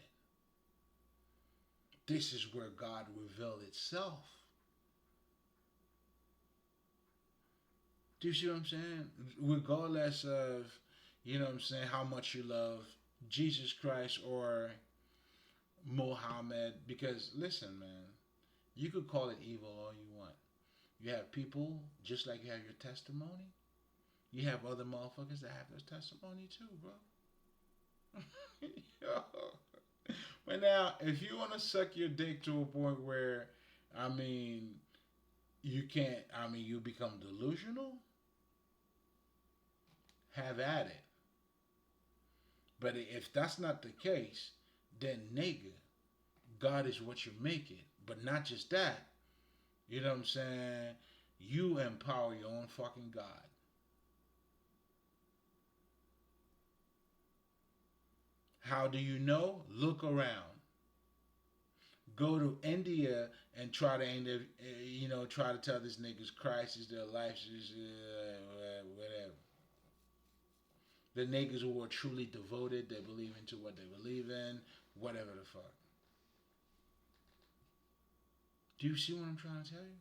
this is where God revealed itself. Do you see what I'm saying? Regardless of, what I'm saying, how much you love Jesus Christ or Muhammad, because listen, man, you could call it evil all you want. You have people just like you have your testimony. You have other motherfuckers that have their testimony too, bro. Yo. But now, if you want to suck your dick to a point where, I mean, you can't, you become delusional, have at it. But if that's not the case, then nigga, God is what you make it. But not just that. You know what I'm saying? You empower your own fucking God. How do you know? Look around. Go to India and try to try to tell this niggas Christ is their life, whatever. The niggas who are truly devoted, they believe into what they believe in, whatever the fuck. Do you see what I'm trying to tell you?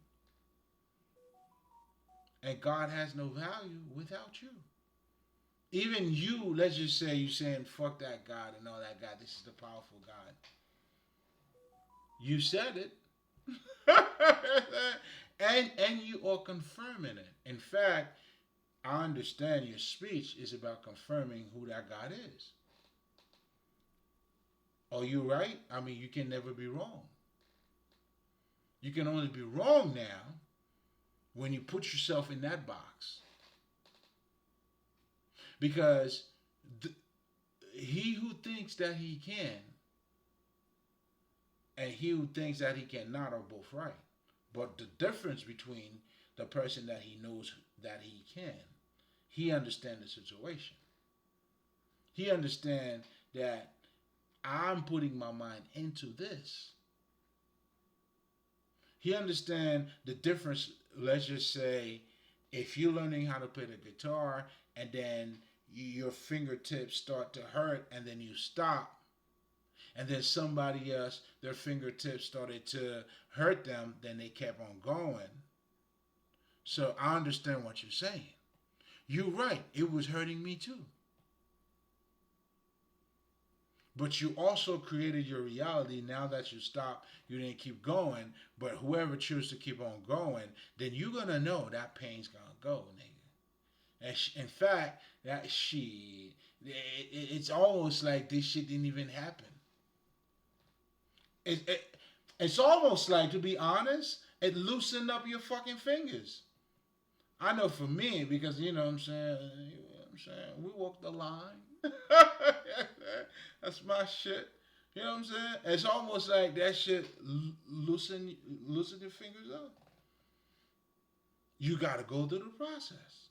And God has no value without you. Even you, let's just say you saying fuck that God and all that God. This is the powerful God. You said it. and you are confirming it. In fact, I understand your speech is about confirming who that God is. Are you right? I mean, you can never be wrong. You can only be wrong now when you put yourself in that box. Because he who thinks that he can and he who thinks that he cannot are both right. But the difference between the person that he knows that he can, he understands the situation. He understands that I'm putting my mind into this. He understands the difference. Let's just say if you're learning how to play the guitar and then your fingertips start to hurt and then you stop, and then somebody else, their fingertips started to hurt them, then they kept on going. So I understand what you're saying. You're right. It was hurting me too. But you also created your reality. Now that you stopped, you didn't keep going. But whoever chooses to keep on going, then you're going to know that pain's going to go, nigga. And in fact, that shit, it's almost like this shit didn't even happen. It's almost like, to be honest, it loosened up your fucking fingers. I know for me, because you know what I'm saying, we walk the line. That's my shit. You know what I'm saying? It's almost like that shit loosen your fingers up. You got to go through the process,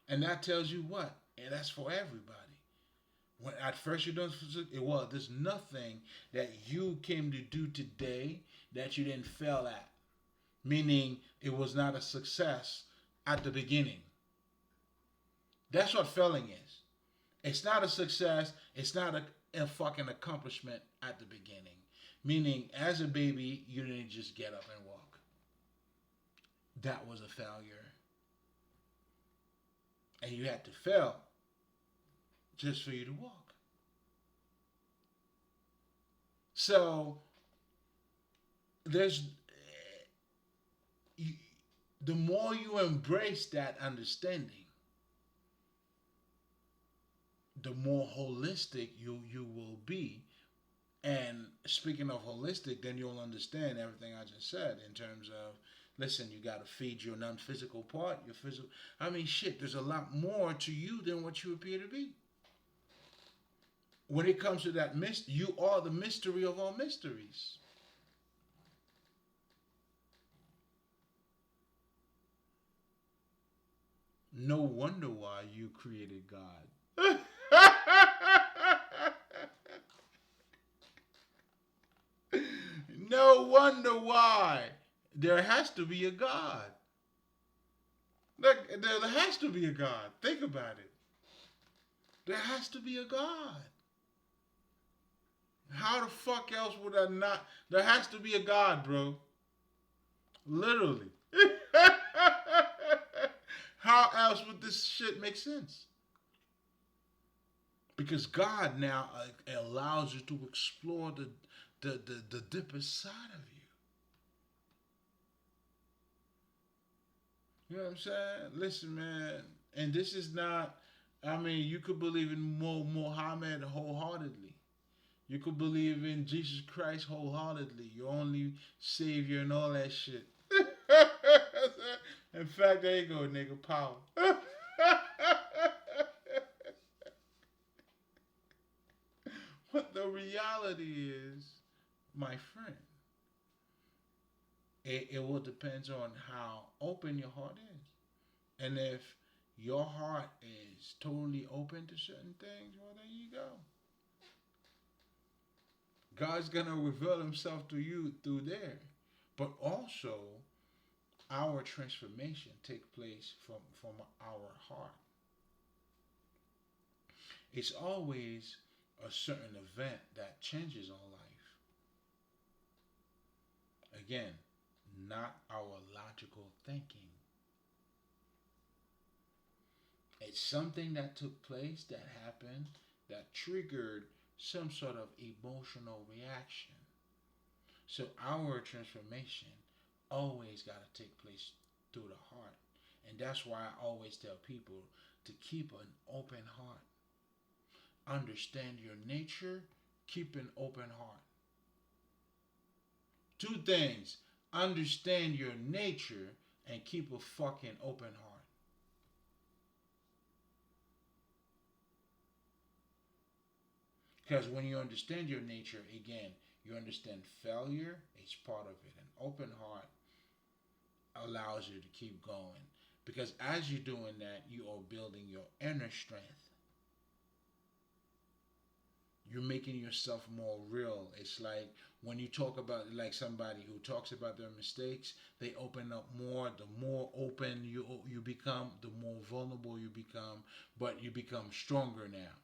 and that tells you what, and that's for everybody. When at first you don't, there's nothing that you came to do today that you didn't fail at. Meaning it was not a success at the beginning. That's what failing is. It's not a success. It's not a fucking accomplishment at the beginning. Meaning, as a baby, you didn't just get up and walk. That was a failure. And you had to fail just for you to walk. So, the more you embrace that understanding, the more holistic you will be. And speaking of holistic, then you'll understand everything I just said in terms of, listen, you got to feed your non-physical part, your physical. I mean, shit, there's a lot more to you than what you appear to be. When it comes to that you are the mystery of all mysteries. No wonder why you created God. No wonder why. There has to be a God. Look, there has to be a God. Think about it. There has to be a God. How the fuck else would I not? There has to be a God, bro. Literally. How else would this shit make sense? Because God now allows you to explore the deepest side of you. You know what I'm saying? Listen, man. And this is not, I mean, you could believe in Muhammad wholeheartedly. You could believe in Jesus Christ wholeheartedly, your only savior and all that shit. In fact, there you go, nigga, power. But the reality is, my friend. It will depend on how open your heart is. And if your heart is totally open to certain things, well, there you go. God's gonna reveal Himself to you through there. But also, our transformation take place from our heart. It's always a certain event that changes our life. Again, not our logical thinking. It's something that took place, that happened, that triggered some sort of emotional reaction. So our transformation always got to take place through the heart. And that's why I always tell people to keep an open heart. Understand your nature, keep an open heart. Two things: understand your nature and keep a fucking open heart. Because when you understand your nature, again, you understand failure is part of it. An open heart allows you to keep going. Because as you're doing that, you are building your inner strength. You're making yourself more real. It's like when you talk about, like somebody who talks about their mistakes, they open up more. The more open you become, the more vulnerable you become, but you become stronger now.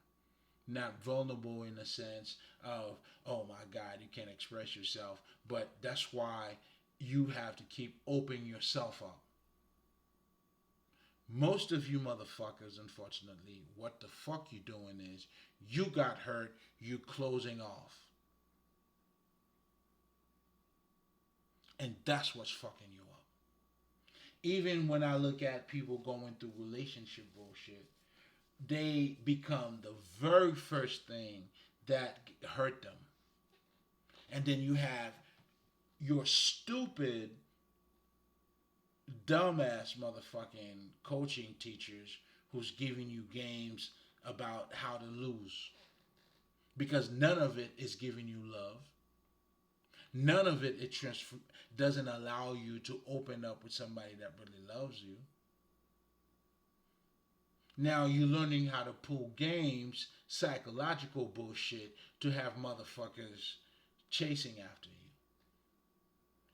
Not vulnerable in the sense of, oh my God, you can't express yourself, but that's why you have to keep opening yourself up. Most of you motherfuckers, unfortunately, what the fuck you doing is you got hurt, you closing off. And that's what's fucking you up. Even when I look at people going through relationship bullshit, they become the very first thing that hurt them. And then you have your stupid, dumbass motherfucking coaching teachers who's giving you games about how to lose. Because none of it is giving you love. None of it doesn't allow you to open up with somebody that really loves you. Now you're learning how to pull games, psychological bullshit, to have motherfuckers chasing after you.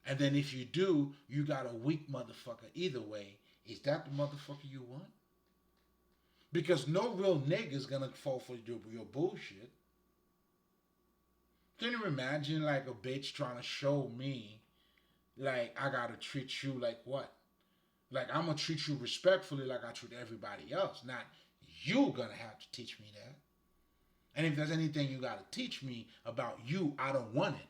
And then if you do, you got a weak motherfucker either way. Is that the motherfucker you want? Because no real nigga's gonna fall for your bullshit. Can you imagine like a bitch trying to show me like I gotta treat you like what? Like I'm gonna treat you respectfully like I treat everybody else. Not you gonna have to teach me that. And if there's anything you gotta teach me about you, I don't want it.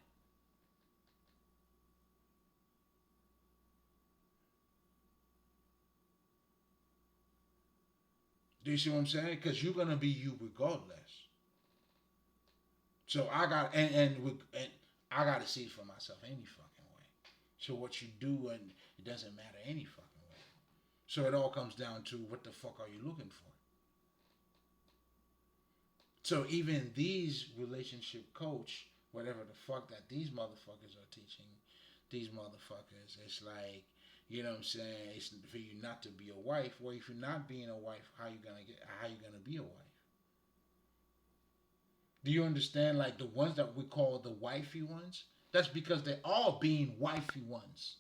Do you see what I'm saying? Because you're gonna be you regardless. So I got and I gotta see it for myself any fucking way. So what you do and it doesn't matter any fucking way. So it all comes down to what the fuck are you looking for? So even these relationship coach, whatever the fuck that these motherfuckers are teaching, these motherfuckers, it's like, you know what I'm saying? It's for you not to be a wife. Well, if you're not being a wife, how you gonna be a wife? Do you understand? Like the ones that we call the wifey ones, that's because they're all being wifey ones.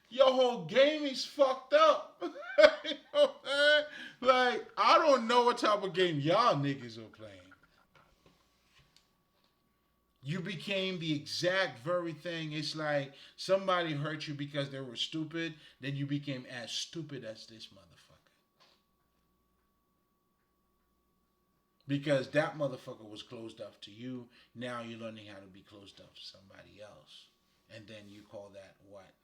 Your whole game is fucked up. You know what I'm saying? Like, I don't know what type of game y'all niggas are playing. You became the exact very thing. It's like somebody hurt you because they were stupid, then you became as stupid as this motherfucker. Because that motherfucker was closed off to you. Now you're learning how to be closed off to somebody else. And then you call that what?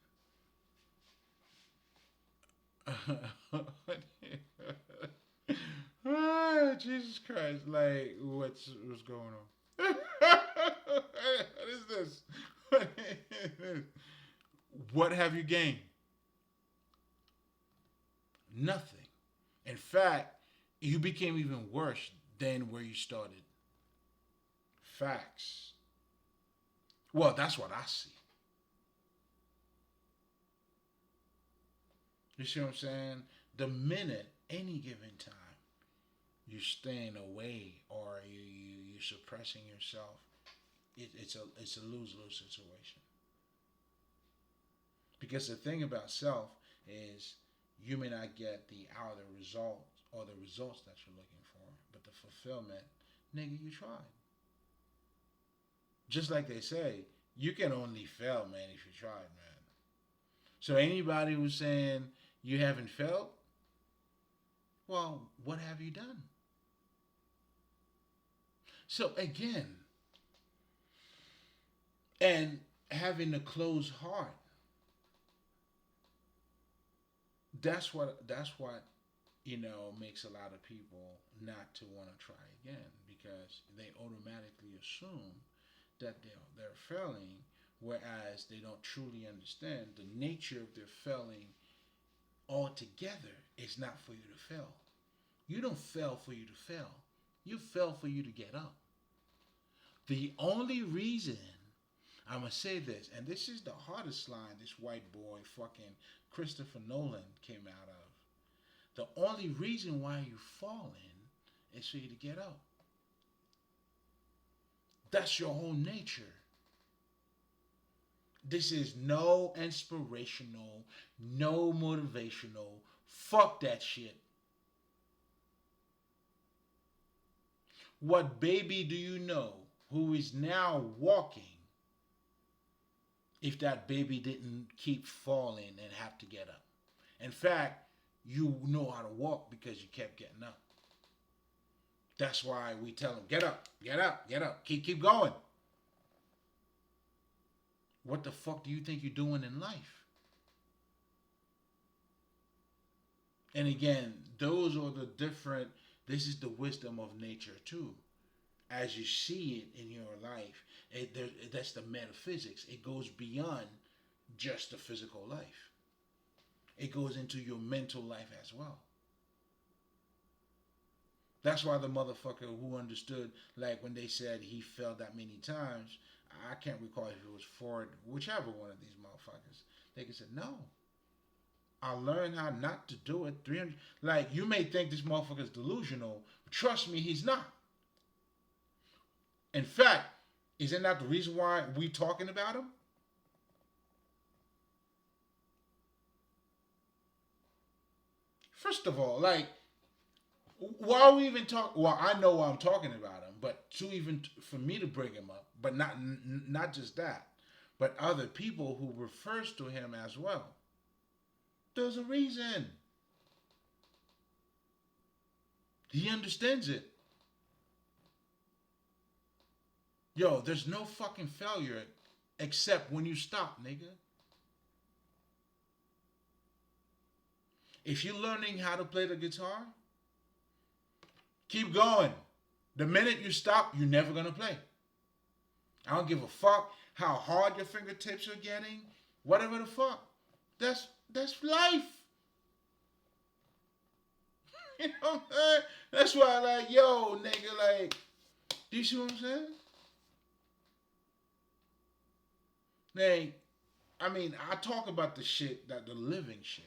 Ah, Jesus Christ! Like, what's going on? What is this? What is this? What have you gained? Nothing. In fact, you became even worse than where you started. Facts. Well, that's what I see. You see what I'm saying? The minute, any given time, you're staying away or you're suppressing yourself, it's a lose lose situation. Because the thing about self is you may not get the outer result or the results that you're looking for, but the fulfillment, nigga, you tried. Just like they say, you can only fail, man, if you tried, man. So anybody who's saying you haven't failed, well, what have you done? So again, and having a closed heart, that's what makes a lot of people not to want to try again because they automatically assume that they're failing, whereas they don't truly understand the nature of their failing altogether is not for you to fail. You don't fail for you to fail. You fail for you to get up. The only reason I'm gonna say this, and this is the hardest line this white boy fucking Christopher Nolan came out of. The only reason why you're falling is for you to get up. That's your whole nature. This is no inspirational, no motivational. Fuck that shit. What baby do you know who is now walking if that baby didn't keep falling and have to get up? In fact, you know how to walk because you kept getting up. That's why we tell them, get up, get up, get up, keep going. What the fuck do you think you're doing in life? And again, those are the different, this is the wisdom of nature too. As you see it in your life, that's the metaphysics. It goes beyond just the physical life. It goes into your mental life as well. That's why the motherfucker who understood, like when they said he fell that many times, I can't recall if it was Ford, whichever one of these motherfuckers. They could say, no, I learned how not to do it. 300, like you may think this motherfucker's delusional, but trust me, he's not. In fact, isn't that the reason why we talking about him? First of all, like, why are we even talk? Well, I know why I'm talking about him, but to even for me to bring him up, but not just that, but other people who refers to him as well. There's a reason. He understands it. Yo, there's no fucking failure except when you stop, nigga. If you're learning how to play the guitar, keep going. The minute you stop, you're never gonna play. I don't give a fuck how hard your fingertips are getting. Whatever the fuck. That's life. You know what I'm saying? That's why like, yo, nigga, like, do you see what I'm saying? Like, I mean, I talk about the shit the living shit.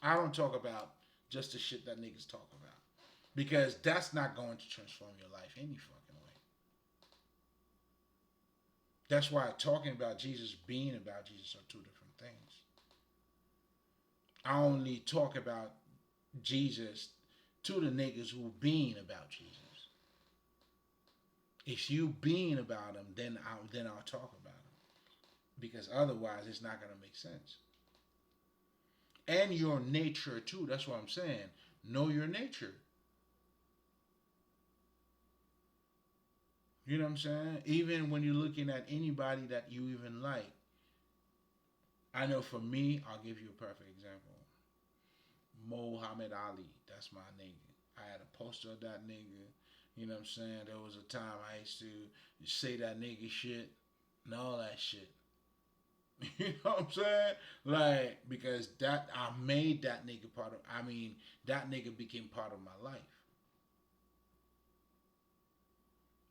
I don't talk about just the shit that niggas talk about. Because that's not going to transform your life any fucking way. That's why talking about Jesus, being about Jesus are two different things. I only talk about Jesus to the niggas who being about Jesus. If you being about him, then I'll talk about him. Because otherwise it's not gonna make sense. And your nature too, that's what I'm saying. Know your nature. You know what I'm saying? Even when you're looking at anybody that you even like. I know for me, I'll give you a perfect example. Muhammad Ali, that's my nigga. I had a poster of that nigga. You know what I'm saying? There was a time I used to say that nigga shit and all that shit. You know what I'm saying? Like, because that I made that nigga that nigga became part of my life.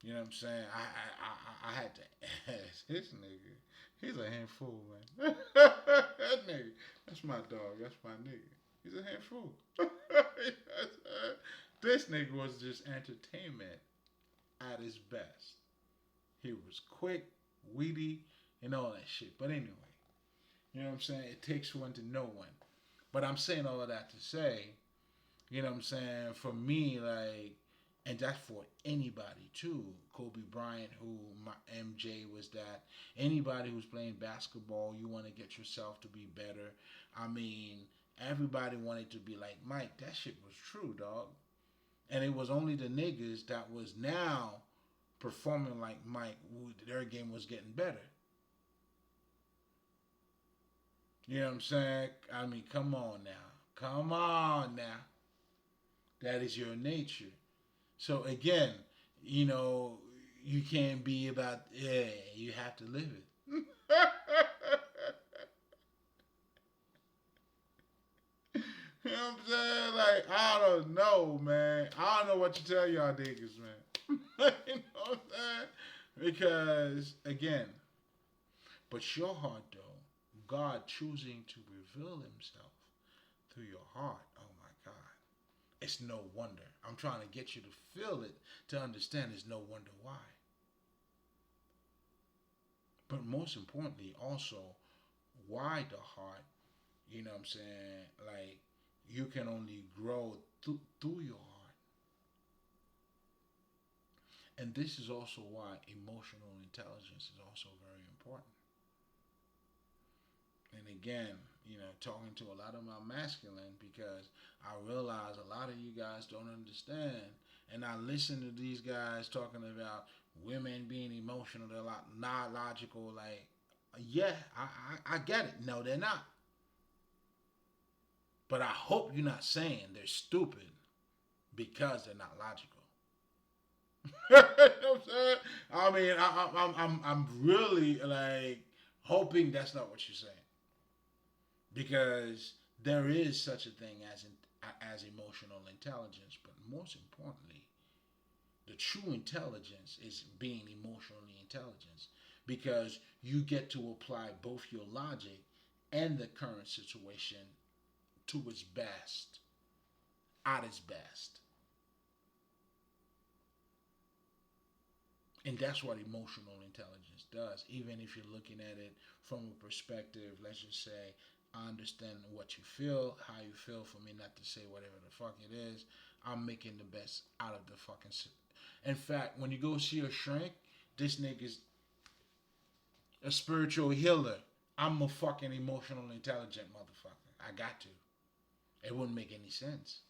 You know what I'm saying? I had to ask this nigga. He's a handful, man. That nigga. That's my dog. That's my nigga. He's a handful. This nigga was just entertainment at his best. He was quick, witty, and all that shit. But anyway, you know what I'm saying? It takes one to know one. But I'm saying all of that to say, you know what I'm saying? For me, like, and that's for anybody too. Kobe Bryant, who my MJ was that. Anybody who's playing basketball, you want to get yourself to be better. I mean, everybody wanted to be like Mike. That shit was true, dog. And it was only the niggas that was now performing like Mike, who their game was getting better. You know what I'm saying? I mean, come on now. Come on now. That is your nature. So again, you know, you can't be about, yeah, you have to live it. You know what I'm saying? Like, I don't know, man. I don't know what to tell y'all niggas, man. You know what I'm saying? Because, again, but your heart, though, God choosing to reveal himself through your heart. Oh my God. It's no wonder. I'm trying to get you to feel it to understand it's no wonder why. But most importantly, also, why the heart? You know what I'm saying? Like, you can only grow through your heart. And this is also why emotional intelligence is also very important. And again, you know, talking to a lot of my masculine because I realize a lot of you guys don't understand. And I listen to these guys talking about women being emotional, they're not logical. Like, yeah, I get it. No, they're not. But I hope you're not saying they're stupid because they're not logical. You know what I'm saying? I mean, I'm really like hoping that's not what you're saying because there is such a thing as emotional intelligence, but most importantly, the true intelligence is being emotionally intelligent because you get to apply both your logic and the current situation to its best, at its best. And that's what emotional intelligence does. Even if you're looking at it from a perspective, let's just say, I understand what you feel, how you feel, for me not to say whatever the fuck it is. I'm making the best out of the fucking. In fact, when you go see a shrink, this nigga's a spiritual healer. I'm a fucking emotional intelligent motherfucker. I got to. It wouldn't make any sense.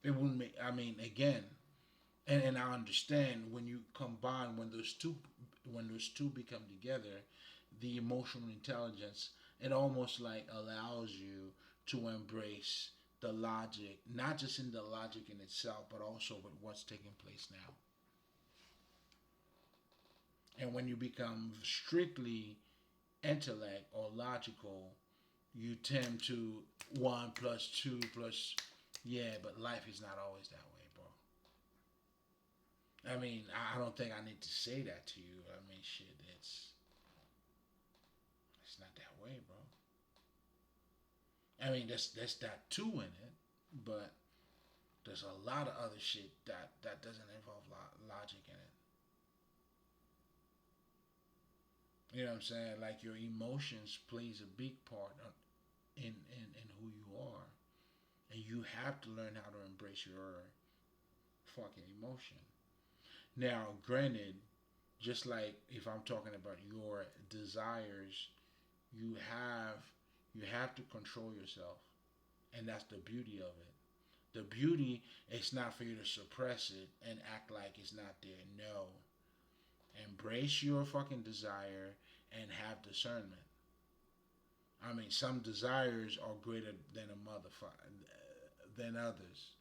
It wouldn't make. I mean, again, and I understand when you combine when those two become together, the emotional intelligence it almost like allows you to embrace the logic, not just in the logic in itself, but also with what's taking place now. And when you become strictly intellect or logical, you tend to one plus two plus yeah, but life is not always that way, bro. I mean, I don't think I need to say that to you. I mean, shit, it's not that way, bro. I mean, there's that too in it, but there's a lot of other shit that doesn't involve logic in it. You know what I'm saying? Like your emotions plays a big part in who you are, and you have to learn how to embrace your fucking emotion. Now, granted, just like if I'm talking about your desires, you have you have to control yourself, and that's the beauty of it. The beauty is not for you to suppress it and act like it's not there. No, embrace your fucking desire and have discernment. I mean, some desires are greater than a motherfucker than others.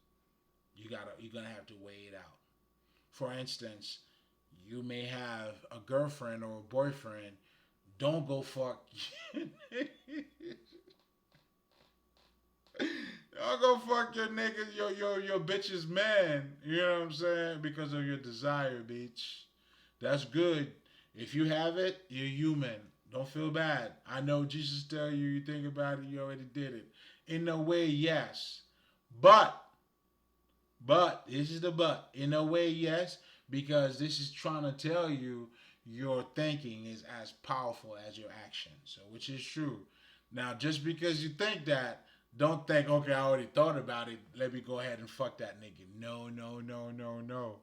You're gonna have to weigh it out. For instance, you may have a girlfriend or a boyfriend. Don't go fuck. Don't go fuck your nigga, your bitch's man. You know what I'm saying? Because of your desire, bitch. That's good. If you have it, you're human. Don't feel bad. I know Jesus tell you, you think about it, you already did it. In a way, yes. But, this is the but. In a way, yes, because this is trying to tell you your thinking is as powerful as your action. So, which is true. Now, just because you think that, don't think, okay, I already thought about it. Let me go ahead and fuck that nigga. No, no, no, no, no.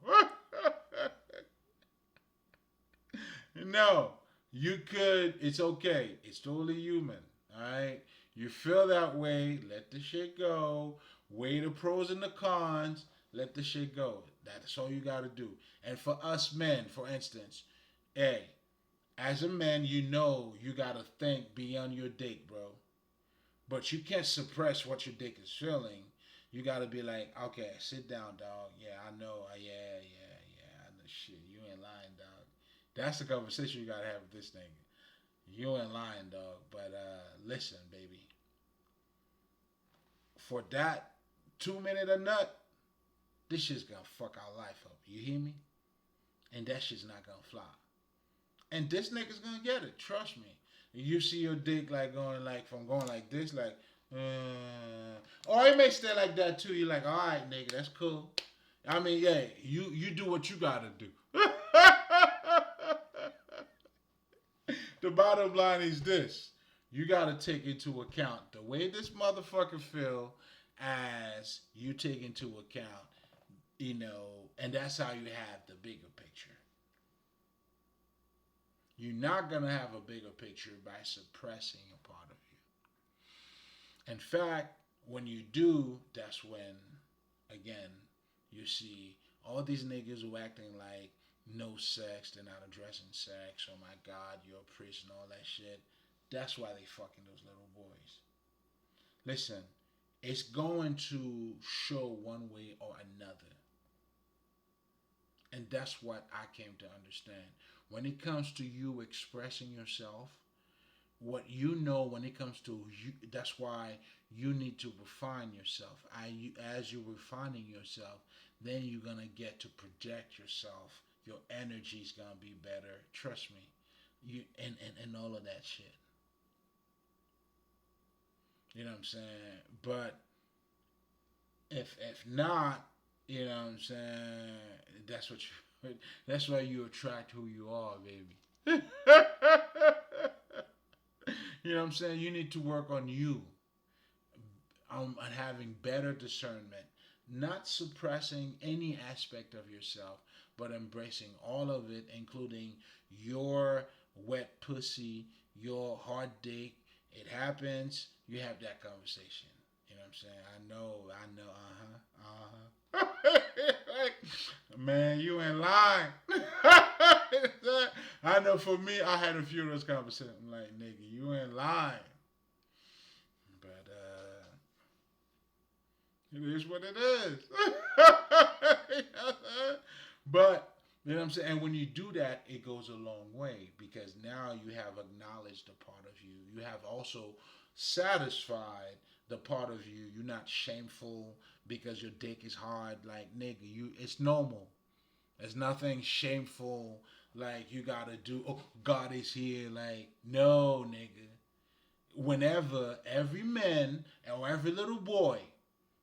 No, you could. It's okay. It's totally human. All right. You feel that way. Let the shit go. Weigh the pros and the cons. Let the shit go. That's all you got to do. And for us men, for instance, hey, as a man, you know you got to think beyond your dick, bro. But you can't suppress what your dick is feeling. You got to be like, okay, sit down, dog. Yeah, I know. Yeah. I know shit. You ain't lying, dog. That's the conversation you gotta have with this thing. You ain't lying, dog. But listen, baby. For that 2 minute a nut, this shit's gonna fuck our life up. You hear me? And that shit's not gonna fly. And this nigga's gonna get it. Trust me. You see your dick like going like from going like this, like, or it may stay like that too. You're like, all right, nigga, that's cool. I mean, yeah, you do what you gotta do. The bottom line is this. You got to take into account the way this motherfucker feel as you take into account, and that's how you have the bigger picture. You're not going to have a bigger picture by suppressing a part of you. In fact, when you do, that's when, again, you see all these niggas who acting like no sex, they're not addressing sex, oh my God, you're a priest and all that shit. That's why they fucking those little boys. Listen, it's going to show one way or another. And that's what I came to understand. When it comes to you expressing yourself, what you know when it comes to you, that's why you need to refine yourself. As you're refining yourself, then you're going to get to project yourself. Your energy's going to be better. Trust me. And all of that shit. You know what I'm saying? But if not, you know what I'm saying, that's why you attract who you are, baby. You know what I'm saying? You need to work on you, on having better discernment, not suppressing any aspect of yourself, but embracing all of it, including your wet pussy, your hard dick. It happens. You have that conversation. You know what I'm saying? I know. Man, you ain't lying. I know for me, I had a few of those conversations. I'm like, nigga, you ain't lying. But it is what it is. But you know what I'm saying? And when you do that, it goes a long way because now you have acknowledged a part of you. You have also satisfied the part of you. You're not shameful because your dick is hard. Like, nigga, it's normal. There's nothing shameful like you gotta do. Oh, God is here. Like, no, nigga. Whenever every man or every little boy,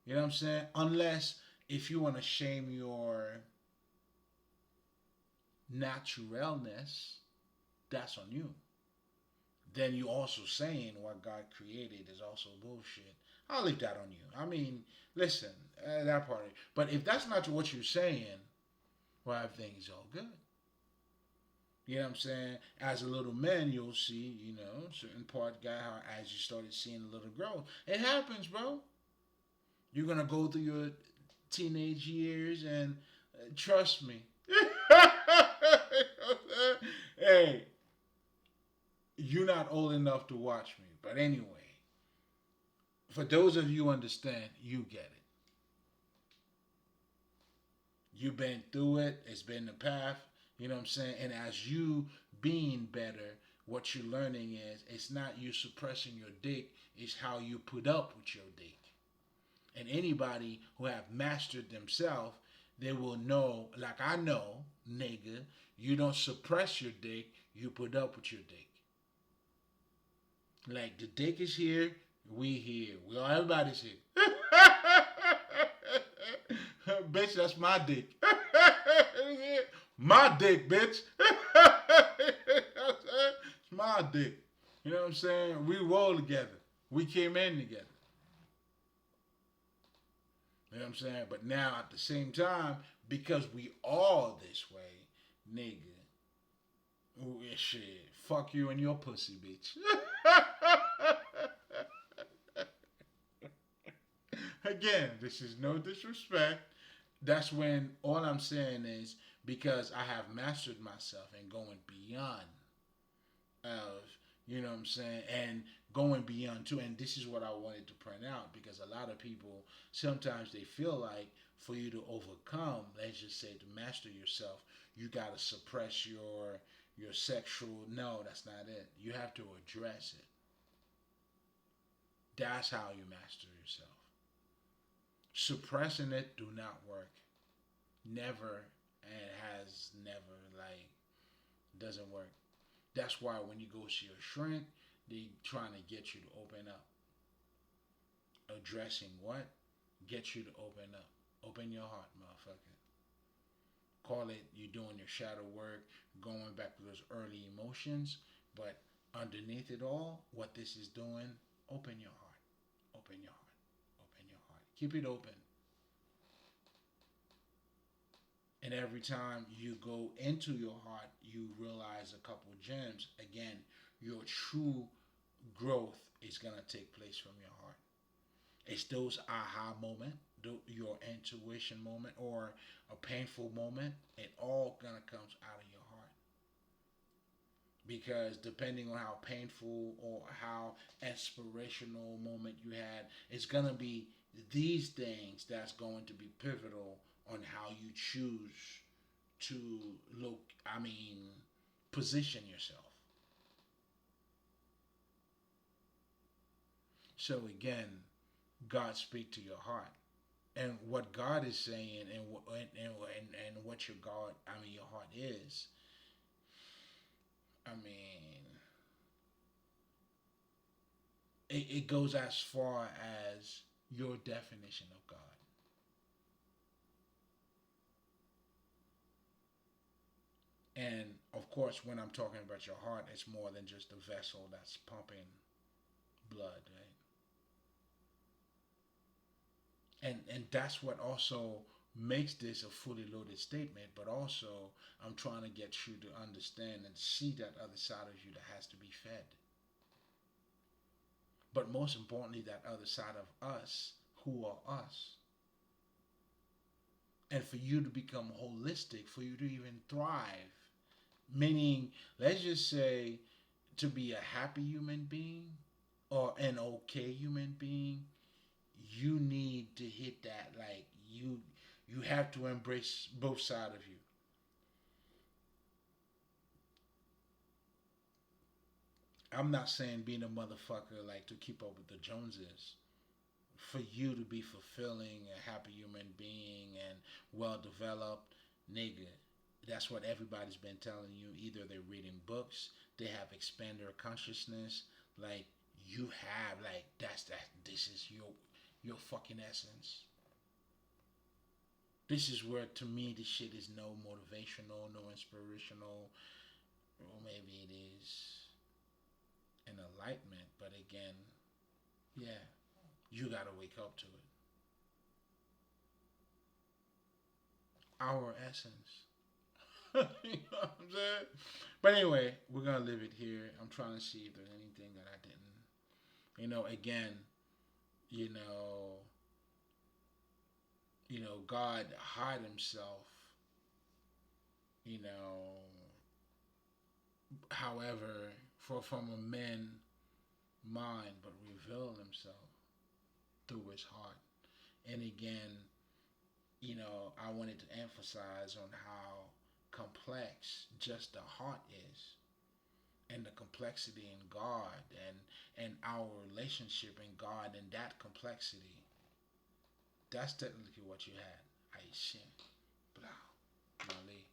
you know what I'm saying? Unless if you want to shame your naturalness, that's on you. Then you also saying what God created is also bullshit. I'll leave that on you. I mean, listen, that part. But if that's not what you're saying, well, everything's all good. You know what I'm saying? As a little man, you'll see, certain part guy, how as you started seeing a little growth. It happens, bro. You're going to go through your teenage years and trust me. Hey, you're not old enough to watch me. But anyway, for those of you who understand, you get it. You've been through it. It's been the path. You know what I'm saying? And as you being better, what you're learning is it's not you suppressing your dick. It's how you put up with your dick. And anybody who have mastered themselves, they will know, like I know, nigga, you don't suppress your dick, you put up with your dick. Like the dick is here, we here. We all everybody's here. Bitch, that's my dick. My dick, bitch. It's my dick. You know what I'm saying? We roll together. We came in together. You know what I'm saying? But now at the same time, because we all this way, nigga, shit, fuck you and your pussy, bitch. Again, this is no disrespect. That's when all I'm saying is because I have mastered myself and going beyond of, you know what I'm saying, and going beyond too. And this is what I wanted to point out because a lot of people sometimes they feel like for you to overcome, let's just say to master yourself, you gotta suppress your sexual. No, that's not it. You have to address it. That's how you master yourself. Suppressing it do not work. Never, and has never, like, doesn't work. That's why when you go see a shrink, they trying to get you to open up. Addressing what? Get you to open up. Open your heart, motherfucker. Call it you doing your shadow work, going back to those early emotions, but underneath it all, what this is doing, open your heart. Open your heart. Open your heart. Keep it open. And every time you go into your heart, you realize a couple gems. Again, your true growth is going to take place from your heart. It's those aha moment, your intuition moment, or a painful moment. It all going to come out of your heart. Because depending on how painful or how inspirational moment you had, it's going to be these things that's going to be pivotal on how you choose to look, position yourself. So again, God speak to your heart. And what God is saying and what your God, your heart is, I mean, it goes as far as your definition of God. And of course, when I'm talking about your heart, it's more than just a vessel that's pumping blood, right? And that's what also makes this a fully loaded statement. But also, I'm trying to get you to understand and see that other side of you that has to be fed. But most importantly, that other side of us, who are us. And for you to become holistic, for you to even thrive, meaning, let's just say, to be a happy human being or an okay human being, you need to hit that. Like you have to embrace both sides of you. I'm not saying being a motherfucker like to keep up with the Joneses. For you to be fulfilling, a happy human being, and well developed, nigga, that's what everybody's been telling you. Either they're reading books, they have expanded their consciousness. Like you have, like that's that. This is your fucking essence. This is where to me this shit is no motivational, no inspirational, or maybe it is an enlightenment. But again, yeah, you gotta wake up to it. Our essence. You know what I'm saying? But anyway, we're gonna leave it here. I'm trying to see if there's anything that I didn't. Again, you know, God hide Himself. You know, however, from a man mind, but reveal Himself through His heart. And again, I wanted to emphasize on how complex just the heart is and the complexity in God and our relationship in God and that complexity. That's technically what you had. Haitian. Blah. Malay.